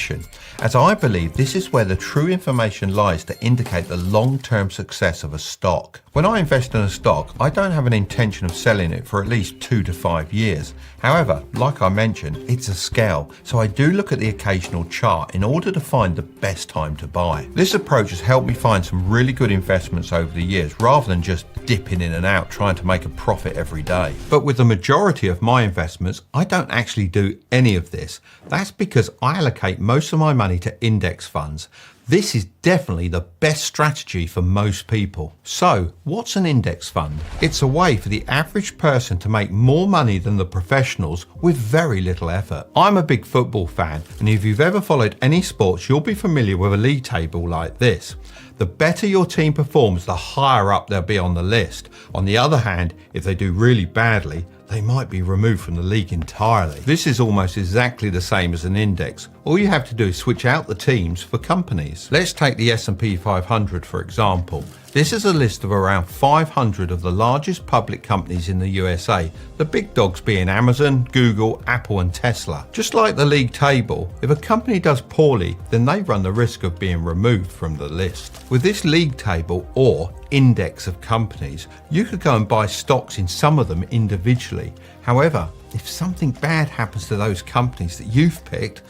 as I believe this is where the true information lies to indicate the long-term success of a stock. When I invest in a stock, I don't have an intention of selling it for at least 2 to 5 years. However, like I mentioned, it's a scale, so I do look at the occasional chart in order to find the best time to buy. This approach has helped me find some really good investments over the years, rather than just dipping in and out trying to make a profit every day. But with the majority of my investments, I don't actually do any of this. That's because I allocate most of my money to index funds. This is definitely the best strategy for most people. So, what's an index fund? It's a way for the average person to make more money than the professionals with very little effort. I'm a big football fan, and if you've ever followed any sports, you'll be familiar with a league table like this. The better your team performs, the higher up they'll be on the list. On the other hand, if they do really badly, they might be removed from the league entirely. This is almost exactly the same as an index. All you have to do is switch out the teams for companies. Let's take the S&P 500 for example. This is a list of around 500 of the largest public companies in the USA, the big dogs being Amazon, Google, Apple and Tesla. Just like the league table, if a company does poorly, then they run the risk of being removed from the list. With this league table or index of companies, you could go and buy stocks in some of them individually. However, if something bad happens to those companies that you've picked,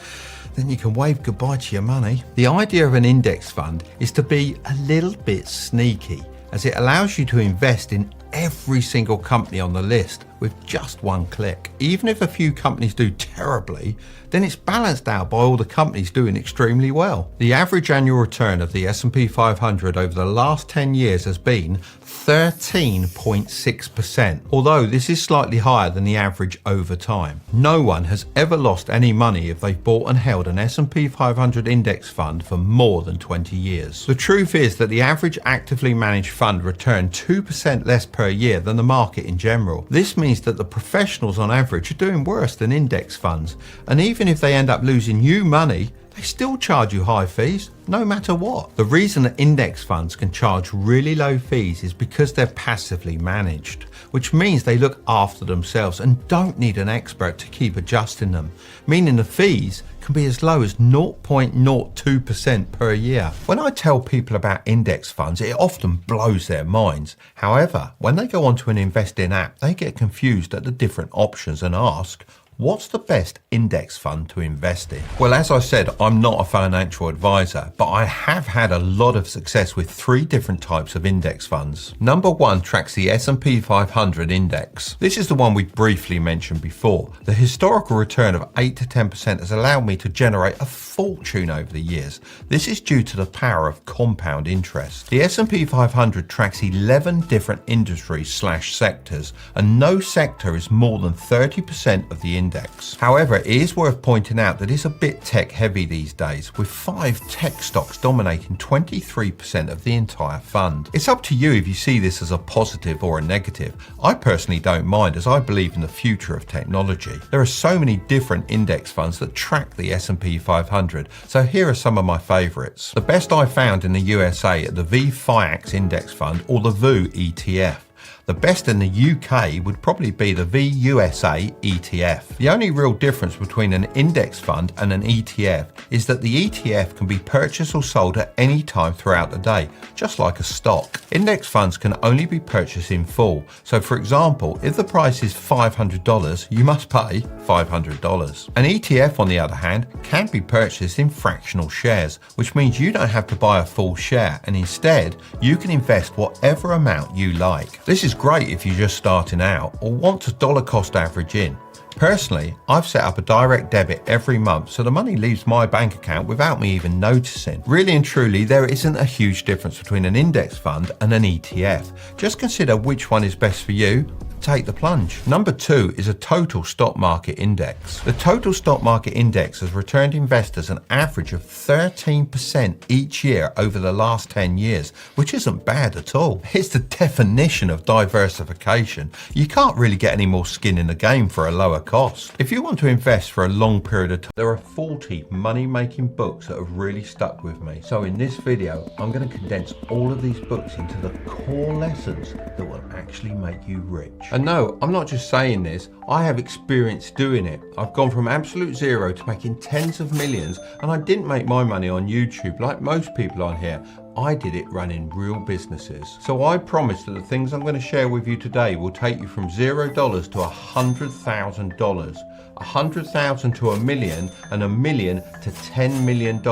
then you can wave goodbye to your money. The idea of an index fund is to be a little bit sneaky, as it allows you to invest in every single company on the list with just one click. Even if a few companies do terribly, then it's balanced out by all the companies doing extremely well. The average annual return of the S&P 500 over the last 10 years has been 13.6%, although this is slightly higher than the average over time. No one has ever lost any money if they've bought and held an S&P 500 index fund for more than 20 years. The truth is that the average actively managed fund returned 2% less per year than the market in general. This means that the professionals on average are doing worse than index funds, and even if they end up losing you money, they still charge you high fees, no matter what. The reason that index funds can charge really low fees is because they're passively managed, which means they look after themselves and don't need an expert to keep adjusting them, meaning the fees can be as low as 0.02% per year. When I tell people about index funds, it often blows their minds. However, when they go onto an investing app, they get confused at the different options and ask, what's the best index fund to invest in? Well, as I said, I'm not a financial advisor, but I have had a lot of success with 3 different types of index funds. Number 1 tracks the S&P 500 index. This is the one we briefly mentioned before. The historical return of 8 to 10% has allowed me to generate a fortune over the years. This is due to the power of compound interest. The S&P 500 tracks 11 different industries/sectors, and no sector is more than 30% of the index. index. However, it is worth pointing out that it's a bit tech heavy these days, with 5 tech stocks dominating 23% of the entire fund. It's up to you if you see this as a positive or a negative. I personally don't mind, as I believe in the future of technology. There are so many different index funds that track the S&P 500, so here are some of my favourites. The best I found in the USA are the VFIAX index fund or the VU ETF. The best in the UK would probably be the VUSA ETF. The only real difference between an index fund and an ETF is that the ETF can be purchased or sold at any time throughout the day, just like a stock. Index funds can only be purchased in full. So for example, if the price is $500, you must pay $500. An ETF, on the other hand, can be purchased in fractional shares, which means you don't have to buy a full share, and instead you can invest whatever amount you like. This is great if you're just starting out or want to dollar cost average in. Personally, I've set up a direct debit every month so the money leaves my bank account without me even noticing. Really and truly, there isn't a huge difference between an index fund and an ETF. Just consider which one is best for you. Take the plunge. Number 2 is a total stock market index. The total stock market index has returned investors an average of 13% each year over the last 10 years, which isn't bad at all. It's the definition of diversification. You can't really get any more skin in the game for a lower cost. If you want to invest for a long period of time, there are 40 money-making books that have really stuck with me. So in this video, I'm going to condense all of these books into the core lessons that will actually make you rich. And no, I'm not just saying this, I have experience doing it. I've gone from absolute zero to making tens of millions, and I didn't make my money on YouTube like most people on here. I did it running real businesses. So I promise that the things I'm going to share with you today will take you from $0 to $100,000. 100,000 to $1 million, and $1 million to $10 million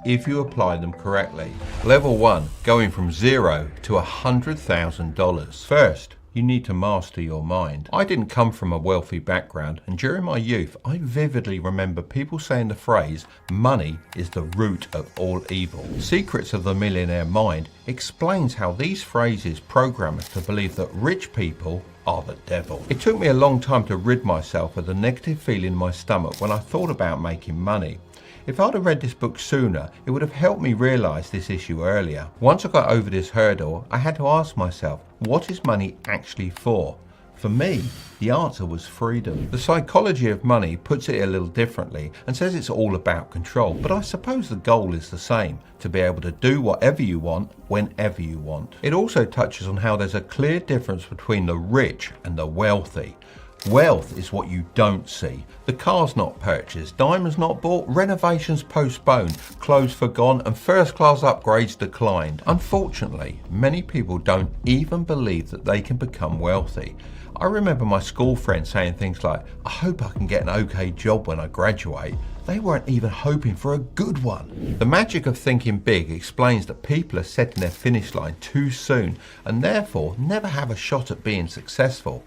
if you apply them correctly. Level 1, going from 0 to $100,000. First, you need to master your mind. I didn't come from a wealthy background, and during my youth, I vividly remember people saying the phrase, money is the root of all evil. Secrets of the Millionaire Mind explains how these phrases program us to believe that rich people are the devil. It took me a long time to rid myself of the negative feeling in my stomach when I thought about making money. If I'd have read this book sooner, it would have helped me realise this issue earlier. Once I got over this hurdle, I had to ask myself, what is money actually for? For me, the answer was freedom. The psychology of money puts it a little differently and says it's all about control, but I suppose the goal is the same, to be able to do whatever you want, whenever you want. It also touches on how there's a clear difference between the rich and the wealthy. Wealth is what you don't see. The car's not purchased, diamonds not bought, renovations postponed, clothes forgone, and first class upgrades declined. Unfortunately, many people don't even believe that they can become wealthy. I remember my school friends saying things like, I hope I can get an okay job when I graduate. They weren't even hoping for a good one. The magic of thinking big explains that people are setting their finish line too soon and therefore never have a shot at being successful.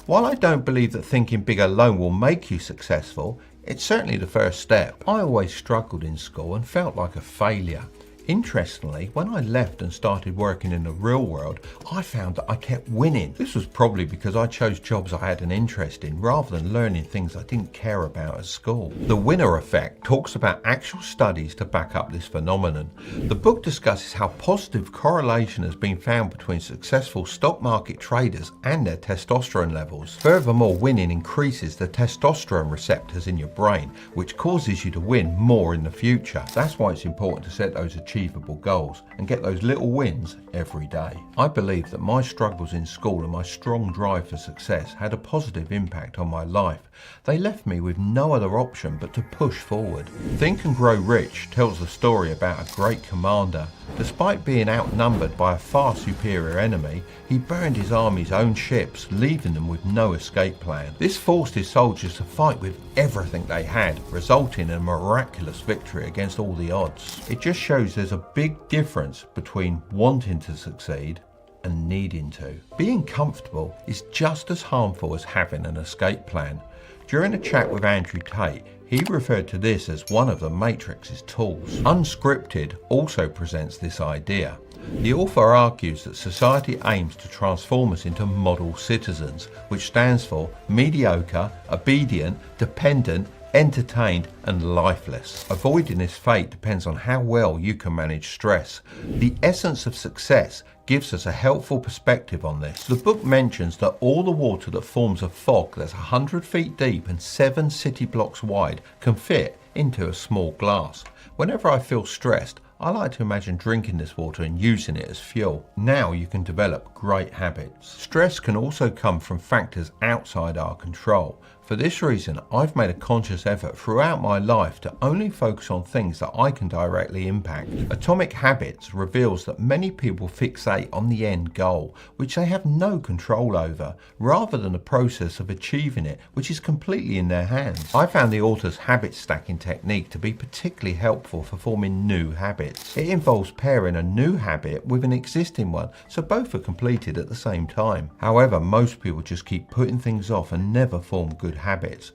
While I don't believe that thinking big alone will make you successful, it's certainly the first step. I always struggled in school and felt like a failure. Interestingly, when I left and started working in the real world, I found that I kept winning. This was probably because I chose jobs I had an interest in rather than learning things I didn't care about at school. The Winner Effect talks about actual studies to back up this phenomenon. The book discusses how positive correlation has been found between successful stock market traders and their testosterone levels. Furthermore, winning increases the testosterone receptors in your brain, which causes you to win more in the future. That's why it's important to set those achievable goals and get those little wins every day. I believe that my struggles in school and my strong drive for success had a positive impact on my life. They left me with no other option but to push forward. Think and Grow Rich tells the story about a great commander. Despite being outnumbered by a far superior enemy, he burned his army's own ships, leaving them with no escape plan. This forced his soldiers to fight with everything they had, resulting in a miraculous victory against all the odds. It just shows there's a big difference between wanting to succeed and needing to. Being comfortable is just as harmful as having an escape plan. During a chat with Andrew Tate, he referred to this as one of the Matrix's tools. Unscripted also presents this idea. The author argues that society aims to transform us into model citizens, which stands for mediocre, obedient, dependent, entertained and lifeless. Avoiding this fate depends on how well you can manage stress. The essence of success gives us a helpful perspective on this. The book mentions that all the water that forms a fog that's 100 feet deep and 7 city blocks wide can fit into a small glass. Whenever I feel stressed, I like to imagine drinking this water and using it as fuel. Now you can develop great habits. Stress can also come from factors outside our control. For this reason, I've made a conscious effort throughout my life to only focus on things that I can directly impact. Atomic Habits reveals that many people fixate on the end goal, which they have no control over, rather than the process of achieving it, which is completely in their hands. I found the author's habit stacking technique to be particularly helpful for forming new habits. It involves pairing a new habit with an existing one, so both are completed at the same time. However, most people just keep putting things off and never form good habits.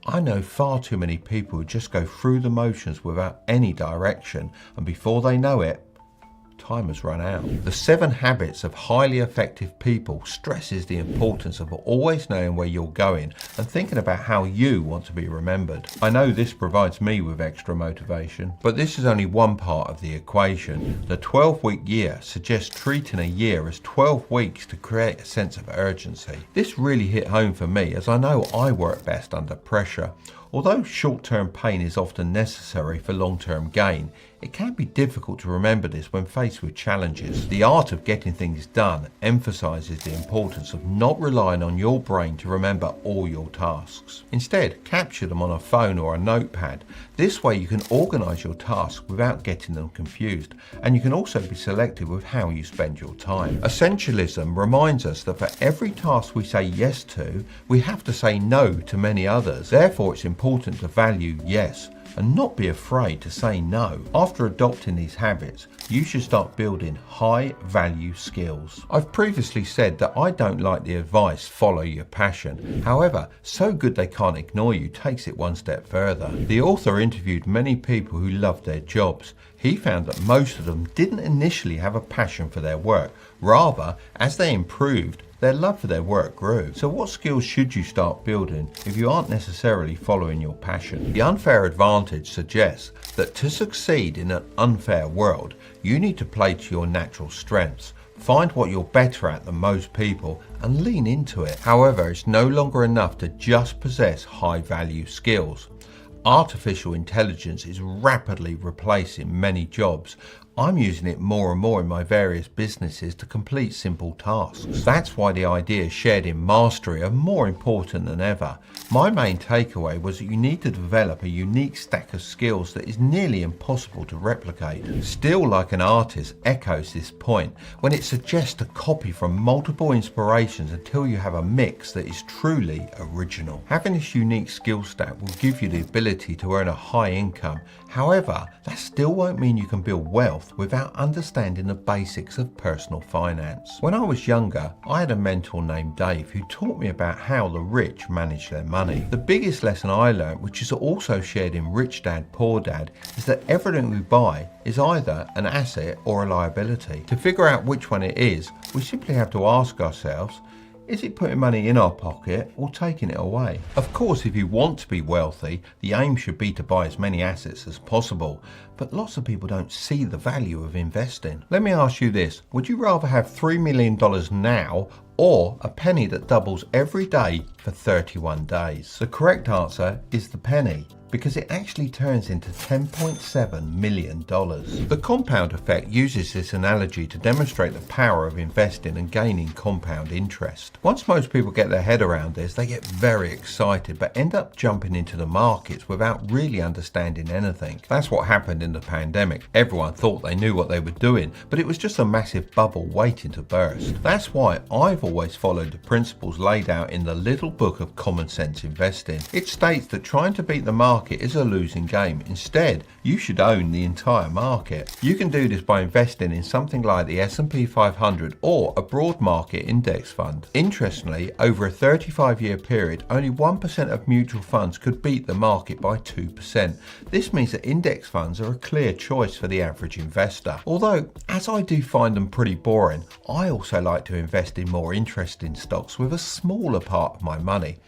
I know far too many people who just go through the motions without any direction, and before they know it, time has run out. The 7 Habits of Highly Effective People stresses the importance of always knowing where you're going and thinking about how you want to be remembered. I know this provides me with extra motivation, but this is only one part of the equation. The 12-week year suggests treating a year as 12 weeks to create a sense of urgency. This really hit home for me, as I know I work best under pressure. Although short-term pain is often necessary for long-term gain, it can be difficult to remember this when faced with challenges. The art of getting things done emphasizes the importance of not relying on your brain to remember all your tasks. Instead, capture them on a phone or a notepad. This way you can organize your tasks without getting them confused, and you can also be selective with how you spend your time. Essentialism reminds us that for every task we say yes to, we have to say no to many others. Therefore, it's important to value yes and not be afraid to say no. After adopting these habits, you should start building high value skills. I've previously said that I don't like the advice, follow your passion. However, so good they can't ignore you takes it one step further. The author interviewed many people who loved their jobs. He found that most of them didn't initially have a passion for their work. Rather, as they improved, their love for their work grew. So what skills should you start building if you aren't necessarily following your passion? The Unfair Advantage suggests that to succeed in an unfair world, you need to play to your natural strengths. Find what you're better at than most people and lean into it. However, it's no longer enough to just possess high value skills. Artificial intelligence is rapidly replacing many jobs. I'm using it more and more in my various businesses to complete simple tasks. That's why the ideas shared in Mastery are more important than ever. My main takeaway was that you need to develop a unique stack of skills that is nearly impossible to replicate. Still Like an Artist echoes this point when it suggests to copy from multiple inspirations until you have a mix that is truly original. Having this unique skill stack will give you the ability to earn a high income. However, that still won't mean you can build wealth without understanding the basics of personal finance. When I was younger, I had a mentor named Dave who taught me about how the rich manage their money. The biggest lesson I learned, which is also shared in Rich Dad, Poor Dad, is that everything we buy is either an asset or a liability. To figure out which one it is, we simply have to ask ourselves, is it putting money in our pocket or taking it away? Of course, if you want to be wealthy, the aim should be to buy as many assets as possible, but lots of people don't see the value of investing. Let me ask you this, would you rather have $3 million now or a penny that doubles every day for 31 days? The correct answer is the penny, because it actually turns into $10.7 million. The compound effect uses this analogy to demonstrate the power of investing and gaining compound interest. Once most people get their head around this, they get very excited but end up jumping into the markets without really understanding anything. That's what happened in the pandemic. Everyone thought they knew what they were doing, but it was just a massive bubble waiting to burst. That's why I've always followed the principles laid out in the little book of common sense investing. It states that trying to beat the market is a losing game. Instead, you should own the entire market. You can do this by investing in something like the S&P 500 or a broad market index fund. Interestingly, over a 35-year period, only 1% of mutual funds could beat the market by 2%. This means that index funds are a clear choice for the average investor. Although, as I do find them pretty boring, I also like to invest in more interesting stocks with a smaller part of my money.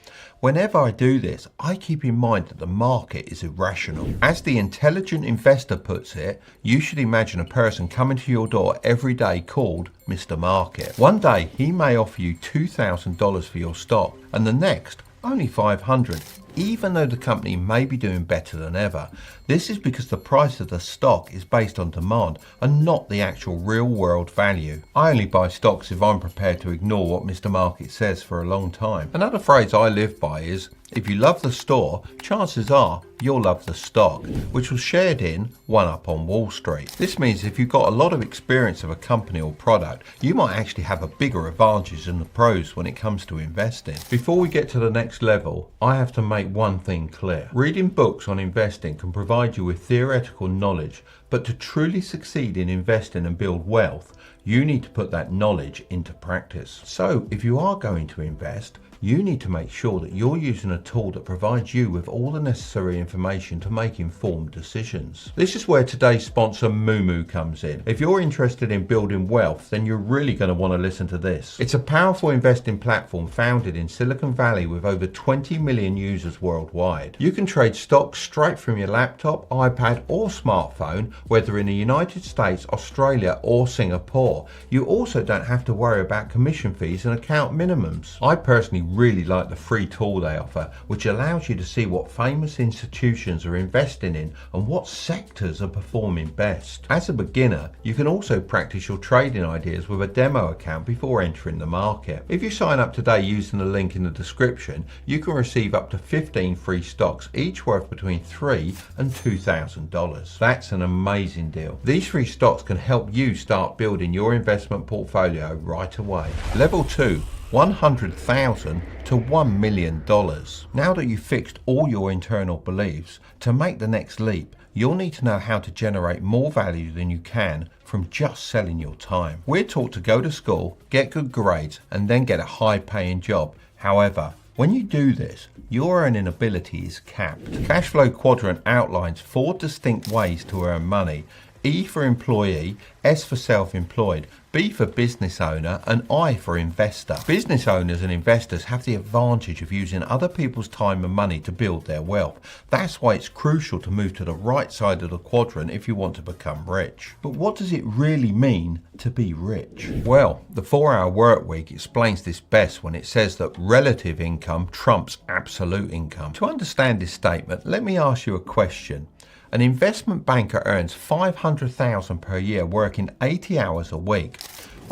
Whenever I do this, I keep in mind that the market is irrational. As the intelligent investor puts it, you should imagine a person coming to your door every day called Mr. Market. One day he may offer you $2,000 for your stock and the next only $500, even though the company may be doing better than ever. This is because the price of the stock is based on demand and not the actual real world value. I only buy stocks if I'm prepared to ignore what Mr. Market says for a long time. Another phrase I live by is, if you love the store, chances are you'll love the stock, which was shared in One Up on Wall Street. This means if you've got a lot of experience of a company or product, you might actually have a bigger advantage than the pros when it comes to investing. Before we get to the next level, I have to make one thing clear. Reading books on investing can provide you with theoretical knowledge, but to truly succeed in investing and build wealth, you need to put that knowledge into practice. So if you are going to invest, you need to make sure that you're using a tool that provides you with all the necessary information to make informed decisions. This is where today's sponsor Moomoo comes in. If you're interested in building wealth, then you're really going to want to listen to this. It's a powerful investing platform founded in Silicon Valley with over 20 million users worldwide. You can trade stocks straight from your laptop, iPad or smartphone, whether in the United States, Australia or Singapore. You also don't have to worry about commission fees and account minimums. I personally really like the free tool they offer, which allows you to see what famous institutions are investing in and what sectors are performing best. As a beginner, you can also practice your trading ideas with a demo account before entering the market. If you sign up today using the link in the description, you can receive up to 15 free stocks, each worth between $3,000 and $2,000. That's an amazing deal. These free stocks can help you start building your investment portfolio right away. Level 2. $100,000 to $1 million. Now that you've fixed all your internal beliefs, to make the next leap, you'll need to know how to generate more value than you can from just selling your time. We're taught to go to school, get good grades, and then get a high-paying job. However, when you do this, your earning ability is capped. Cashflow Quadrant outlines 4 distinct ways to earn money. E for employee, S for self-employed, B for business owner, and I for investor. Business owners and investors have the advantage of using other people's time and money to build their wealth. That's why it's crucial to move to the right side of the quadrant if you want to become rich. But what does it really mean to be rich? Well, the 4-hour work week explains this best when it says that relative income trumps absolute income. To understand this statement, let me ask you a question. An investment banker earns $500,000 per year working 80 hours a week.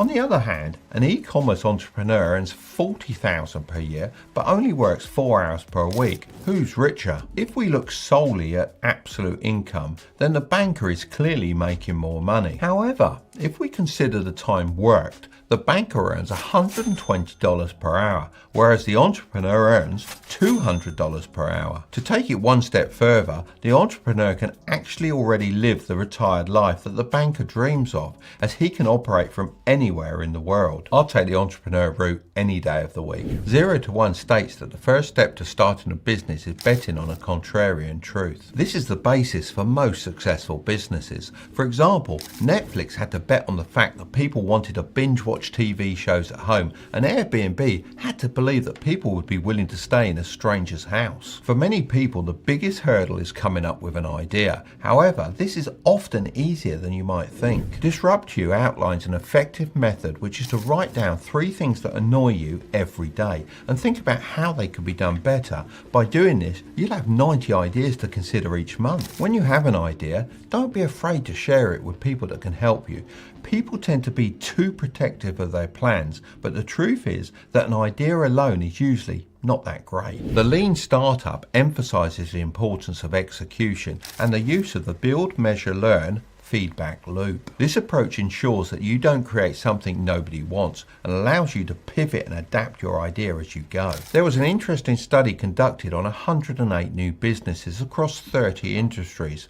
On the other hand, an e-commerce entrepreneur earns $40,000 per year but only works 4 hours per week. Who's richer? If we look solely at absolute income, then the banker is clearly making more money. However, if we consider the time worked, the banker earns $120 per hour, whereas the entrepreneur earns $200 per hour. To take it one step further, the entrepreneur can actually already live the retired life that the banker dreams of, as he can operate from anywhere in the world. I'll take the entrepreneur route any day of the week. 0 to 1 states that the first step to starting a business is betting on a contrarian truth. This is the basis for most successful businesses. For example, Netflix had to bet on the fact that people wanted to binge watch TV shows at home, and Airbnb had to believe that people would be willing to stay in a stranger's house. For many people, the biggest hurdle is coming up with an idea. However, this is often easier than you might think. Disrupt You outlines an effective method, which is to write down 3 things that annoy you every day and think about how they could be done better. By doing this, you'll have 90 ideas to consider each month. When you have an idea, don't be afraid to share it with people that can help you. People tend to be too protective of their plans, but the truth is that an idea alone is usually not that great. The lean startup emphasizes the importance of execution and the use of the build, measure, learn feedback loop. This approach ensures that you don't create something nobody wants and allows you to pivot and adapt your idea as you go. There was an interesting study conducted on 108 new businesses across 30 industries.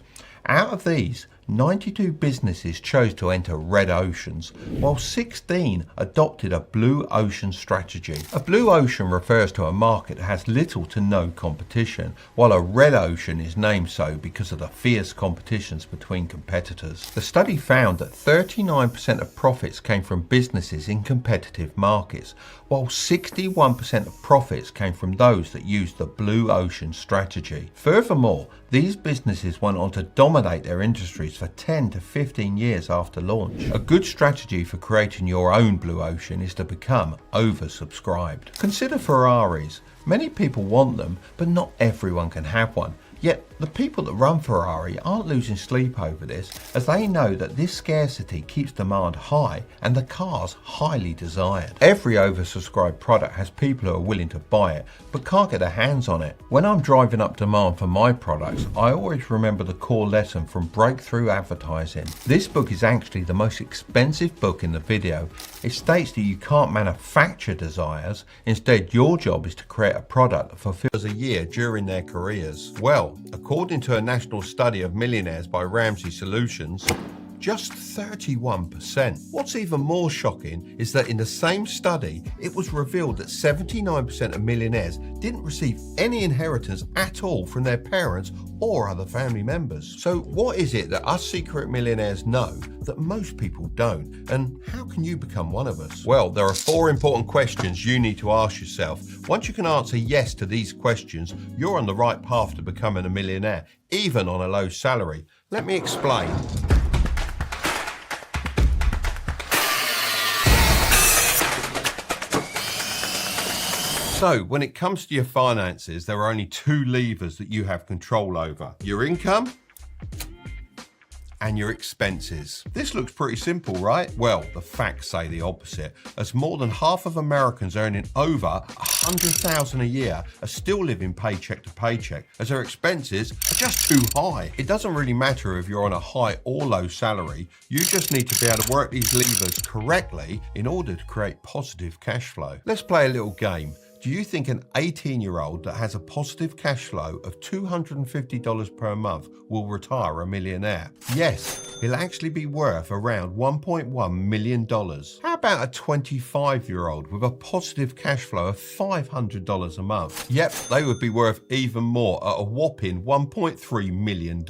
Out of these, 92 businesses chose to enter red oceans, while 16 adopted a blue ocean strategy. A blue ocean refers to a market that has little to no competition, while a red ocean is named so because of the fierce competitions between competitors. The study found that 39% of profits came from businesses in competitive markets, while 61% of profits came from those that used the blue ocean strategy. Furthermore, these businesses went on to dominate their industries for 10 to 15 years after launch. A good strategy for creating your own blue ocean is to become oversubscribed. Consider Ferraris. Many people want them, but not everyone can have one. Yet the people that run Ferrari aren't losing sleep over this, as they know that this scarcity keeps demand high and the cars highly desired. Every oversubscribed product has people who are willing to buy it but can't get their hands on it. When I'm driving up demand for my products, I always remember the core lesson from Breakthrough Advertising. This book is actually the most expensive book in the video. It states that you can't manufacture desires. Instead, your job is to create a product that fulfills a year during their careers. Well, according to a national study of millionaires by Ramsey Solutions, just 31%. What's even more shocking is that in the same study, it was revealed that 79% of millionaires didn't receive any inheritance at all from their parents or other family members. So what is it that us secret millionaires know that most people don't? And how can you become one of us? Well, there are 4 important questions you need to ask yourself. Once you can answer yes to these questions, you're on the right path to becoming a millionaire, even on a low salary. Let me explain. So, when it comes to your finances, there are only 2 levers that you have control over: your income and your expenses. This looks pretty simple, right? Well, the facts say the opposite, as more than half of Americans earning over $100,000 a year are still living paycheck to paycheck, as their expenses are just too high. It doesn't really matter if you're on a high or low salary, you just need to be able to work these levers correctly in order to create positive cash flow. Let's play a little game. Do you think an 18-year-old that has a positive cash flow of $250 per month will retire a millionaire? Yes, he'll actually be worth around $1.1 million. How about a 25-year-old with a positive cash flow of $500 a month? Yep, they would be worth even more at a whopping $1.3 million.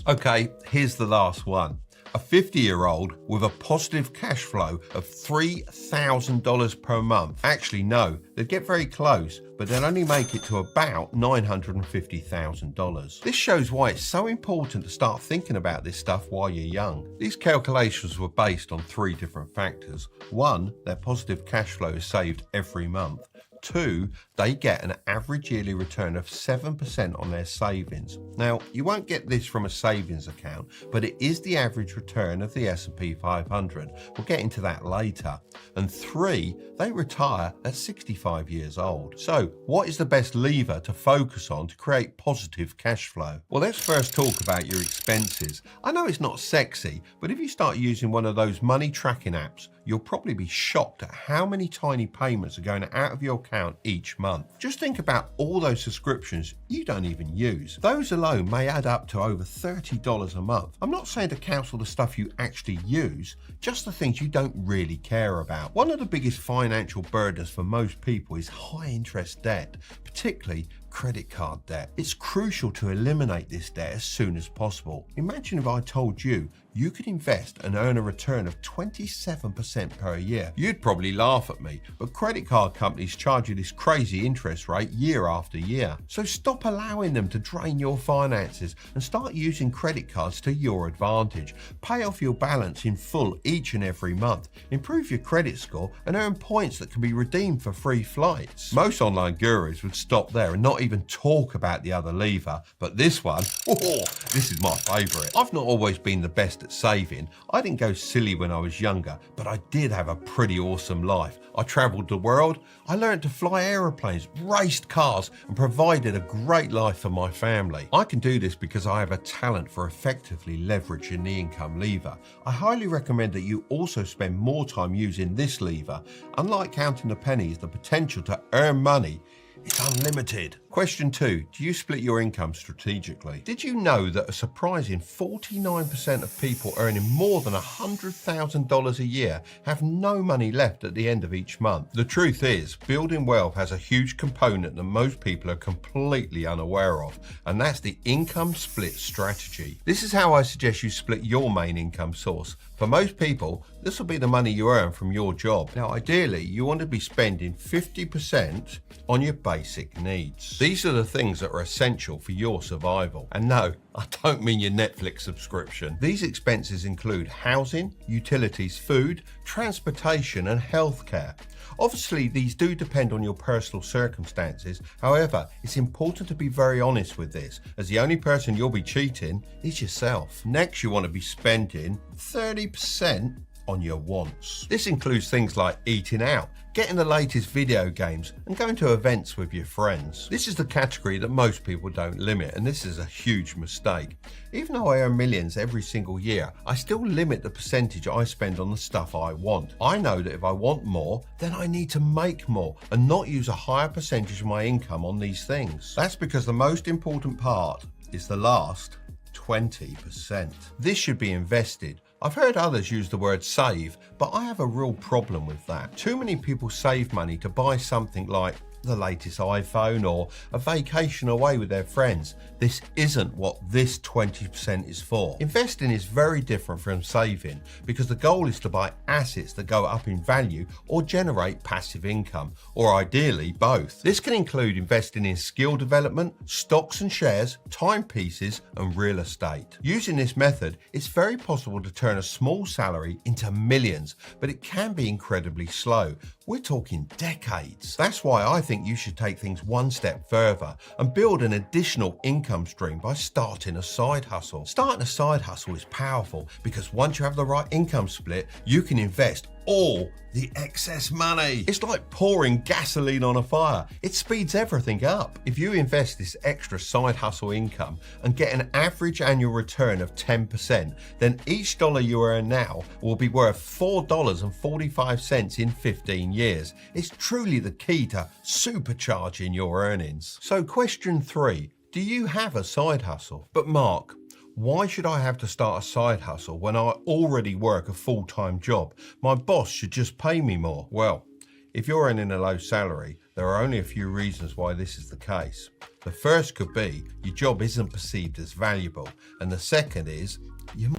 Okay, here's the last one. A 50-year-old with a positive cash flow of $3,000 per month. Actually, no, they'd get very close, but they'll only make it to about $950,000. This shows why it's so important to start thinking about this stuff while you're young. These calculations were based on 3 different factors. 1, their positive cash flow is saved every month. 2, they get an average yearly return of 7% on their savings. Now, you won't get this from a savings account, but it is the average return of the S&P 500. We'll get into that later. And 3, they retire at 65 years old. So, what is the best lever to focus on to create positive cash flow? Well, let's first talk about your expenses. I know it's not sexy, but if you start using one of those money tracking apps, you'll probably be shocked at how many tiny payments are going out of your account each month. Just think about all those subscriptions you don't even use. Those alone may add up to over $30 a month. I'm not saying to cancel the stuff you actually use, just the things you don't really care about. One of the biggest financial burdens for most people is high interest debt, particularly credit card debt. It's crucial to eliminate this debt as soon as possible. Imagine if I told you you could invest and earn a return of 27% per year. You'd probably laugh at me, but credit card companies charge you this crazy interest rate year after year. So stop allowing them to drain your finances and start using credit cards to your advantage. Pay off your balance in full each and every month. Improve your credit score and earn points that can be redeemed for free flights. Most online gurus would stop there and not even talk about the other lever, but this one, this is my favourite. I've not always been the best at saving. I didn't go silly when I was younger, but I did have a pretty awesome life. I travelled the world, I learned to fly aeroplanes, raced cars, and provided a great life for my family. I can do this because I have a talent for effectively leveraging the income lever. I highly recommend that you also spend more time using this lever. Unlike counting the pennies, the potential to earn money is unlimited. Question 2. Do you split your income strategically? Did you know that a surprising 49% of people earning more than $100,000 a year have no money left at the end of each month? The truth is, building wealth has a huge component that most people are completely unaware of, and that's the income split strategy. This is how I suggest you split your main income source. For most people, this will be the money you earn from your job. Now, ideally, you want to be spending 50% on your basic needs. These are the things that are essential for your survival. And no, I don't mean your Netflix subscription. These expenses include housing, utilities, food, transportation, and healthcare. Obviously, these do depend on your personal circumstances. However, it's important to be very honest with this, as the only person you'll be cheating is yourself. Next, you want to be spending 30% on your wants. This includes things like eating out, getting the latest video games, and going to events with your friends. This is the category that most people don't limit, and this is a huge mistake. Even though I earn millions every single year, I still limit the percentage I spend on the stuff I want. I know that if I want more, then I need to make more and not use a higher percentage of my income on these things. That's because the most important part is the last 20%. This should be invested. I've heard others use the word save, but I have a real problem with that. Too many people save money to buy something like the latest iPhone or a vacation away with their friends. This isn't what this 20% is for. Investing is very different from saving because the goal is to buy assets that go up in value or generate passive income, or ideally both. This can include investing in skill development, stocks and shares, timepieces, and real estate. Using this method, it's very possible to turn a small salary into millions, but it can be incredibly slow. We're talking decades. That's why I think you should take things one step further and build an additional income stream by starting a side hustle. Starting a side hustle is powerful because once you have the right income split, you can invest all the excess money. It's like pouring gasoline on a fire. It speeds everything up. If you invest this extra side hustle income and get an average annual return of 10%, then each dollar you earn now will be worth $4.45 in 15 years. It's truly the key to supercharging your earnings. So question 3, do you have a side hustle? But Mark, why should I have to start a side hustle when I already work a full-time job? My boss should just pay me more. Well, if you're earning a low salary, there are only a few reasons why this is the case. The first could be your job isn't perceived as valuable, and the second is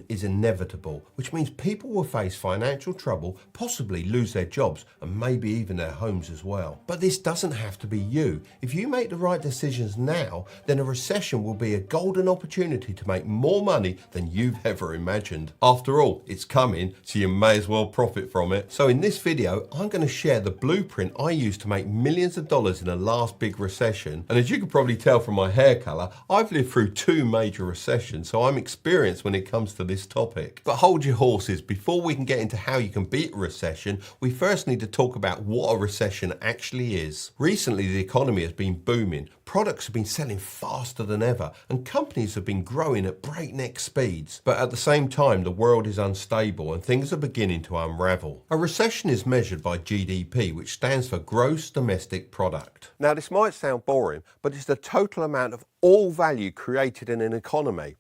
inevitable, which means people will face financial trouble, possibly lose their jobs, and maybe even their homes as well. But this doesn't have to be you. If you make the right decisions now, then a recession will be a golden opportunity to make more money than you've ever imagined. After all, it's coming, so you may as well profit from it. So in this video, I'm going to share the blueprint I used to make millions of dollars in the last big recession. And as you can probably tell from my hair color, I've lived through 2 major recessions, so I'm experienced when it comes to this topic. But hold your horses. Before we can get into how you can beat a recession, we first need to talk about what a recession actually is. Recently, the economy has been booming. Products have been selling faster than ever, and companies have been growing at breakneck speeds. But at the same time, the world is unstable and things are beginning to unravel. A recession is measured by GDP, which stands for Gross Domestic Product. Now, this might sound boring, but it's the total amount of all value created in an economy.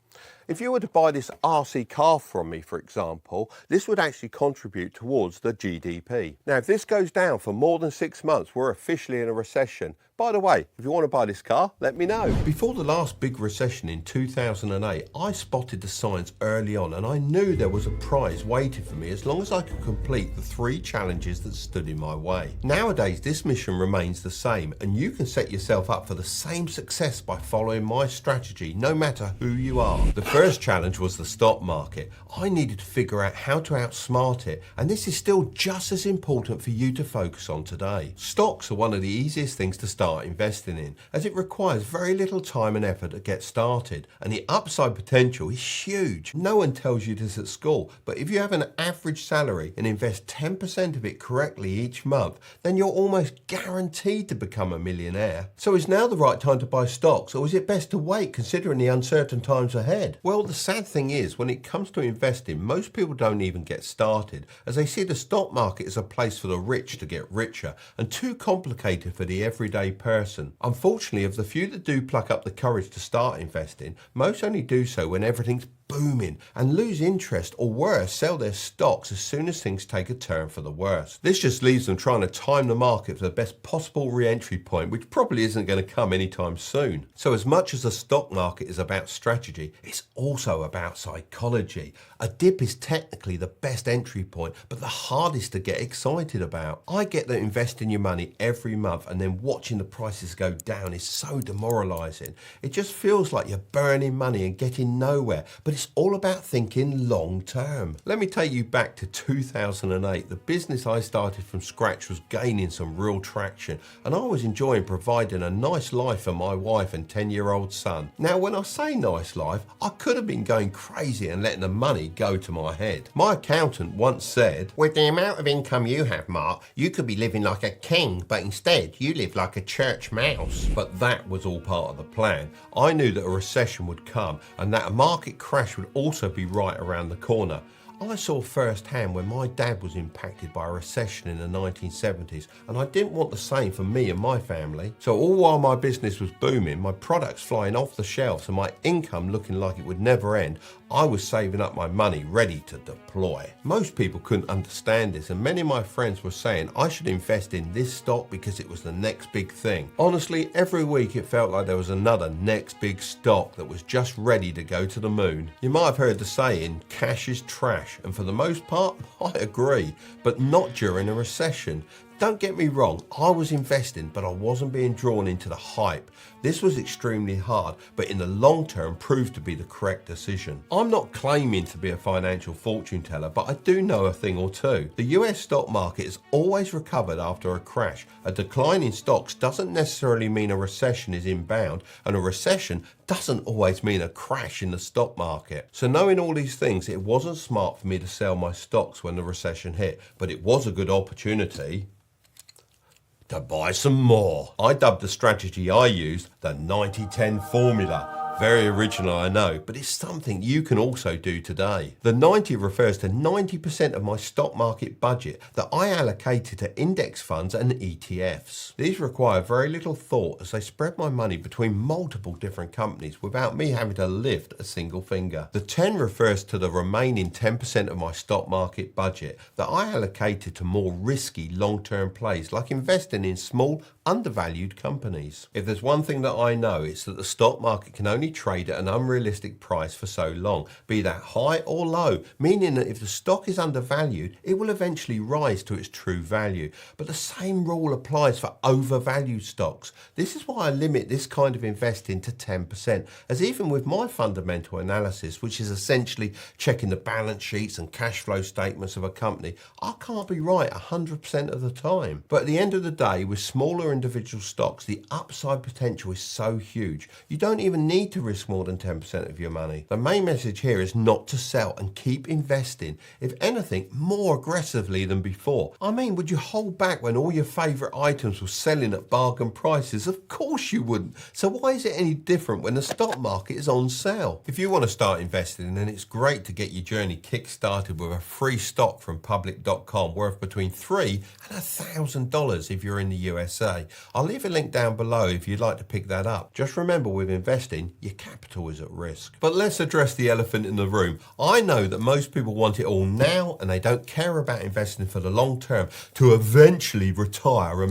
If you were to buy this RC car from me, for example, this would actually contribute towards the GDP. Now, if this goes down for more than 6 months, we're officially in a recession. By the way, if you want to buy this car, let me know. Before the last big recession in 2008, I spotted the signs early on, and I knew there was a prize waiting for me as long as I could complete the 3 challenges that stood in my way. Nowadays, this mission remains the same, and you can set yourself up for the same success by following my strategy, no matter who you are. The first challenge was the stock market. I needed to figure out how to outsmart it, and this is still just as important for you to focus on today. Stocks are one of the easiest things to start investing in, as it requires very little time and effort to get started, and the upside potential is huge. No one tells you this at school, but if you have an average salary and invest 10% of it correctly each month, then you're almost guaranteed to become a millionaire. So is now the right time to buy stocks, or is it best to wait considering the uncertain times ahead? Well, the sad thing is, when it comes to investing, most people don't even get started, as they see the stock market as a place for the rich to get richer and too complicated for the everyday person. Unfortunately, of the few that do pluck up the courage to start investing, most only do so when everything's booming and lose interest, or worse, sell their stocks as soon as things take a turn for the worse. This just leaves them trying to time the market for the best possible re-entry point, which probably isn't going to come anytime soon. So as much as the stock market is about strategy, it's also about psychology. A dip is technically the best entry point, but the hardest to get excited about. I get that investing your money every month and then watching the prices go down is so demoralizing. It just feels like you're burning money and getting nowhere, but it's all about thinking long term. Let me take you back to 2008. The business I started from scratch was gaining some real traction, and I was enjoying providing a nice life for my wife and 10-year-old son. Now, when I say nice life, I could have been going crazy and letting the money go to my head. My accountant once said, "With the amount of income you have, Mark, you could be living like a king, but instead you live like a church mouse." But that was all part of the plan. I knew that a recession would come and that a market crash would also be right around the corner. I saw firsthand when my dad was impacted by a recession in the 1970s, and I didn't want the same for me and my family. So all while my business was booming, my products flying off the shelves and my income looking like it would never end, I was saving up my money ready to deploy. Most people couldn't understand this, and many of my friends were saying I should invest in this stock because it was the next big thing. Honestly, every week it felt like there was another next big stock that was just ready to go to the moon. You might have heard the saying, cash is trash. And for the most part, I agree, but not during a recession. Don't get me wrong, I was investing, but I wasn't being drawn into the hype. This was extremely hard, but in the long term proved to be the correct decision. I'm not claiming to be a financial fortune teller, but I do know a thing or two. The US stock market has always recovered after a crash. A decline in stocks doesn't necessarily mean a recession is inbound, and a recession doesn't always mean a crash in the stock market. So knowing all these things, it wasn't smart for me to sell my stocks when the recession hit, but it was a good opportunity to buy some more. I dubbed the strategy I used the 90-10 formula. Very original, I know, but it's something you can also do today. The 90 refers to 90% of my stock market budget that I allocated to index funds and ETFs. These require very little thought as they spread my money between multiple different companies without me having to lift a single finger. The 10 refers to the remaining 10% of my stock market budget that I allocated to more risky long-term plays, like investing in small, undervalued companies. If there's one thing that I know, it's that the stock market can only trade at an unrealistic price for so long, be that high or low, meaning that if the stock is undervalued, it will eventually rise to its true value. But the same rule applies for overvalued stocks. This is why I limit this kind of investing to 10%, as even with my fundamental analysis, which is essentially checking the balance sheets and cash flow statements of a company, I can't be right 100% of the time. But at the end of the day, with smaller individual stocks, the upside potential is so huge. You don't even need to risk more than 10% of your money. The main message here is not to sell and keep investing, if anything, more aggressively than before. I mean, would you hold back when all your favourite items were selling at bargain prices? Of course you wouldn't. So why is it any different when the stock market is on sale? If you want to start investing, then it's great to get your journey kick-started with a free stock from public.com worth between $3,000 and $1,000 if you're in the USA. I'll leave a link down below if you'd like to pick that up. Just remember, with investing, your capital is at risk. But let's address the elephant in the room. I know that most people want it all now and they don't care about investing for the long term to eventually retire and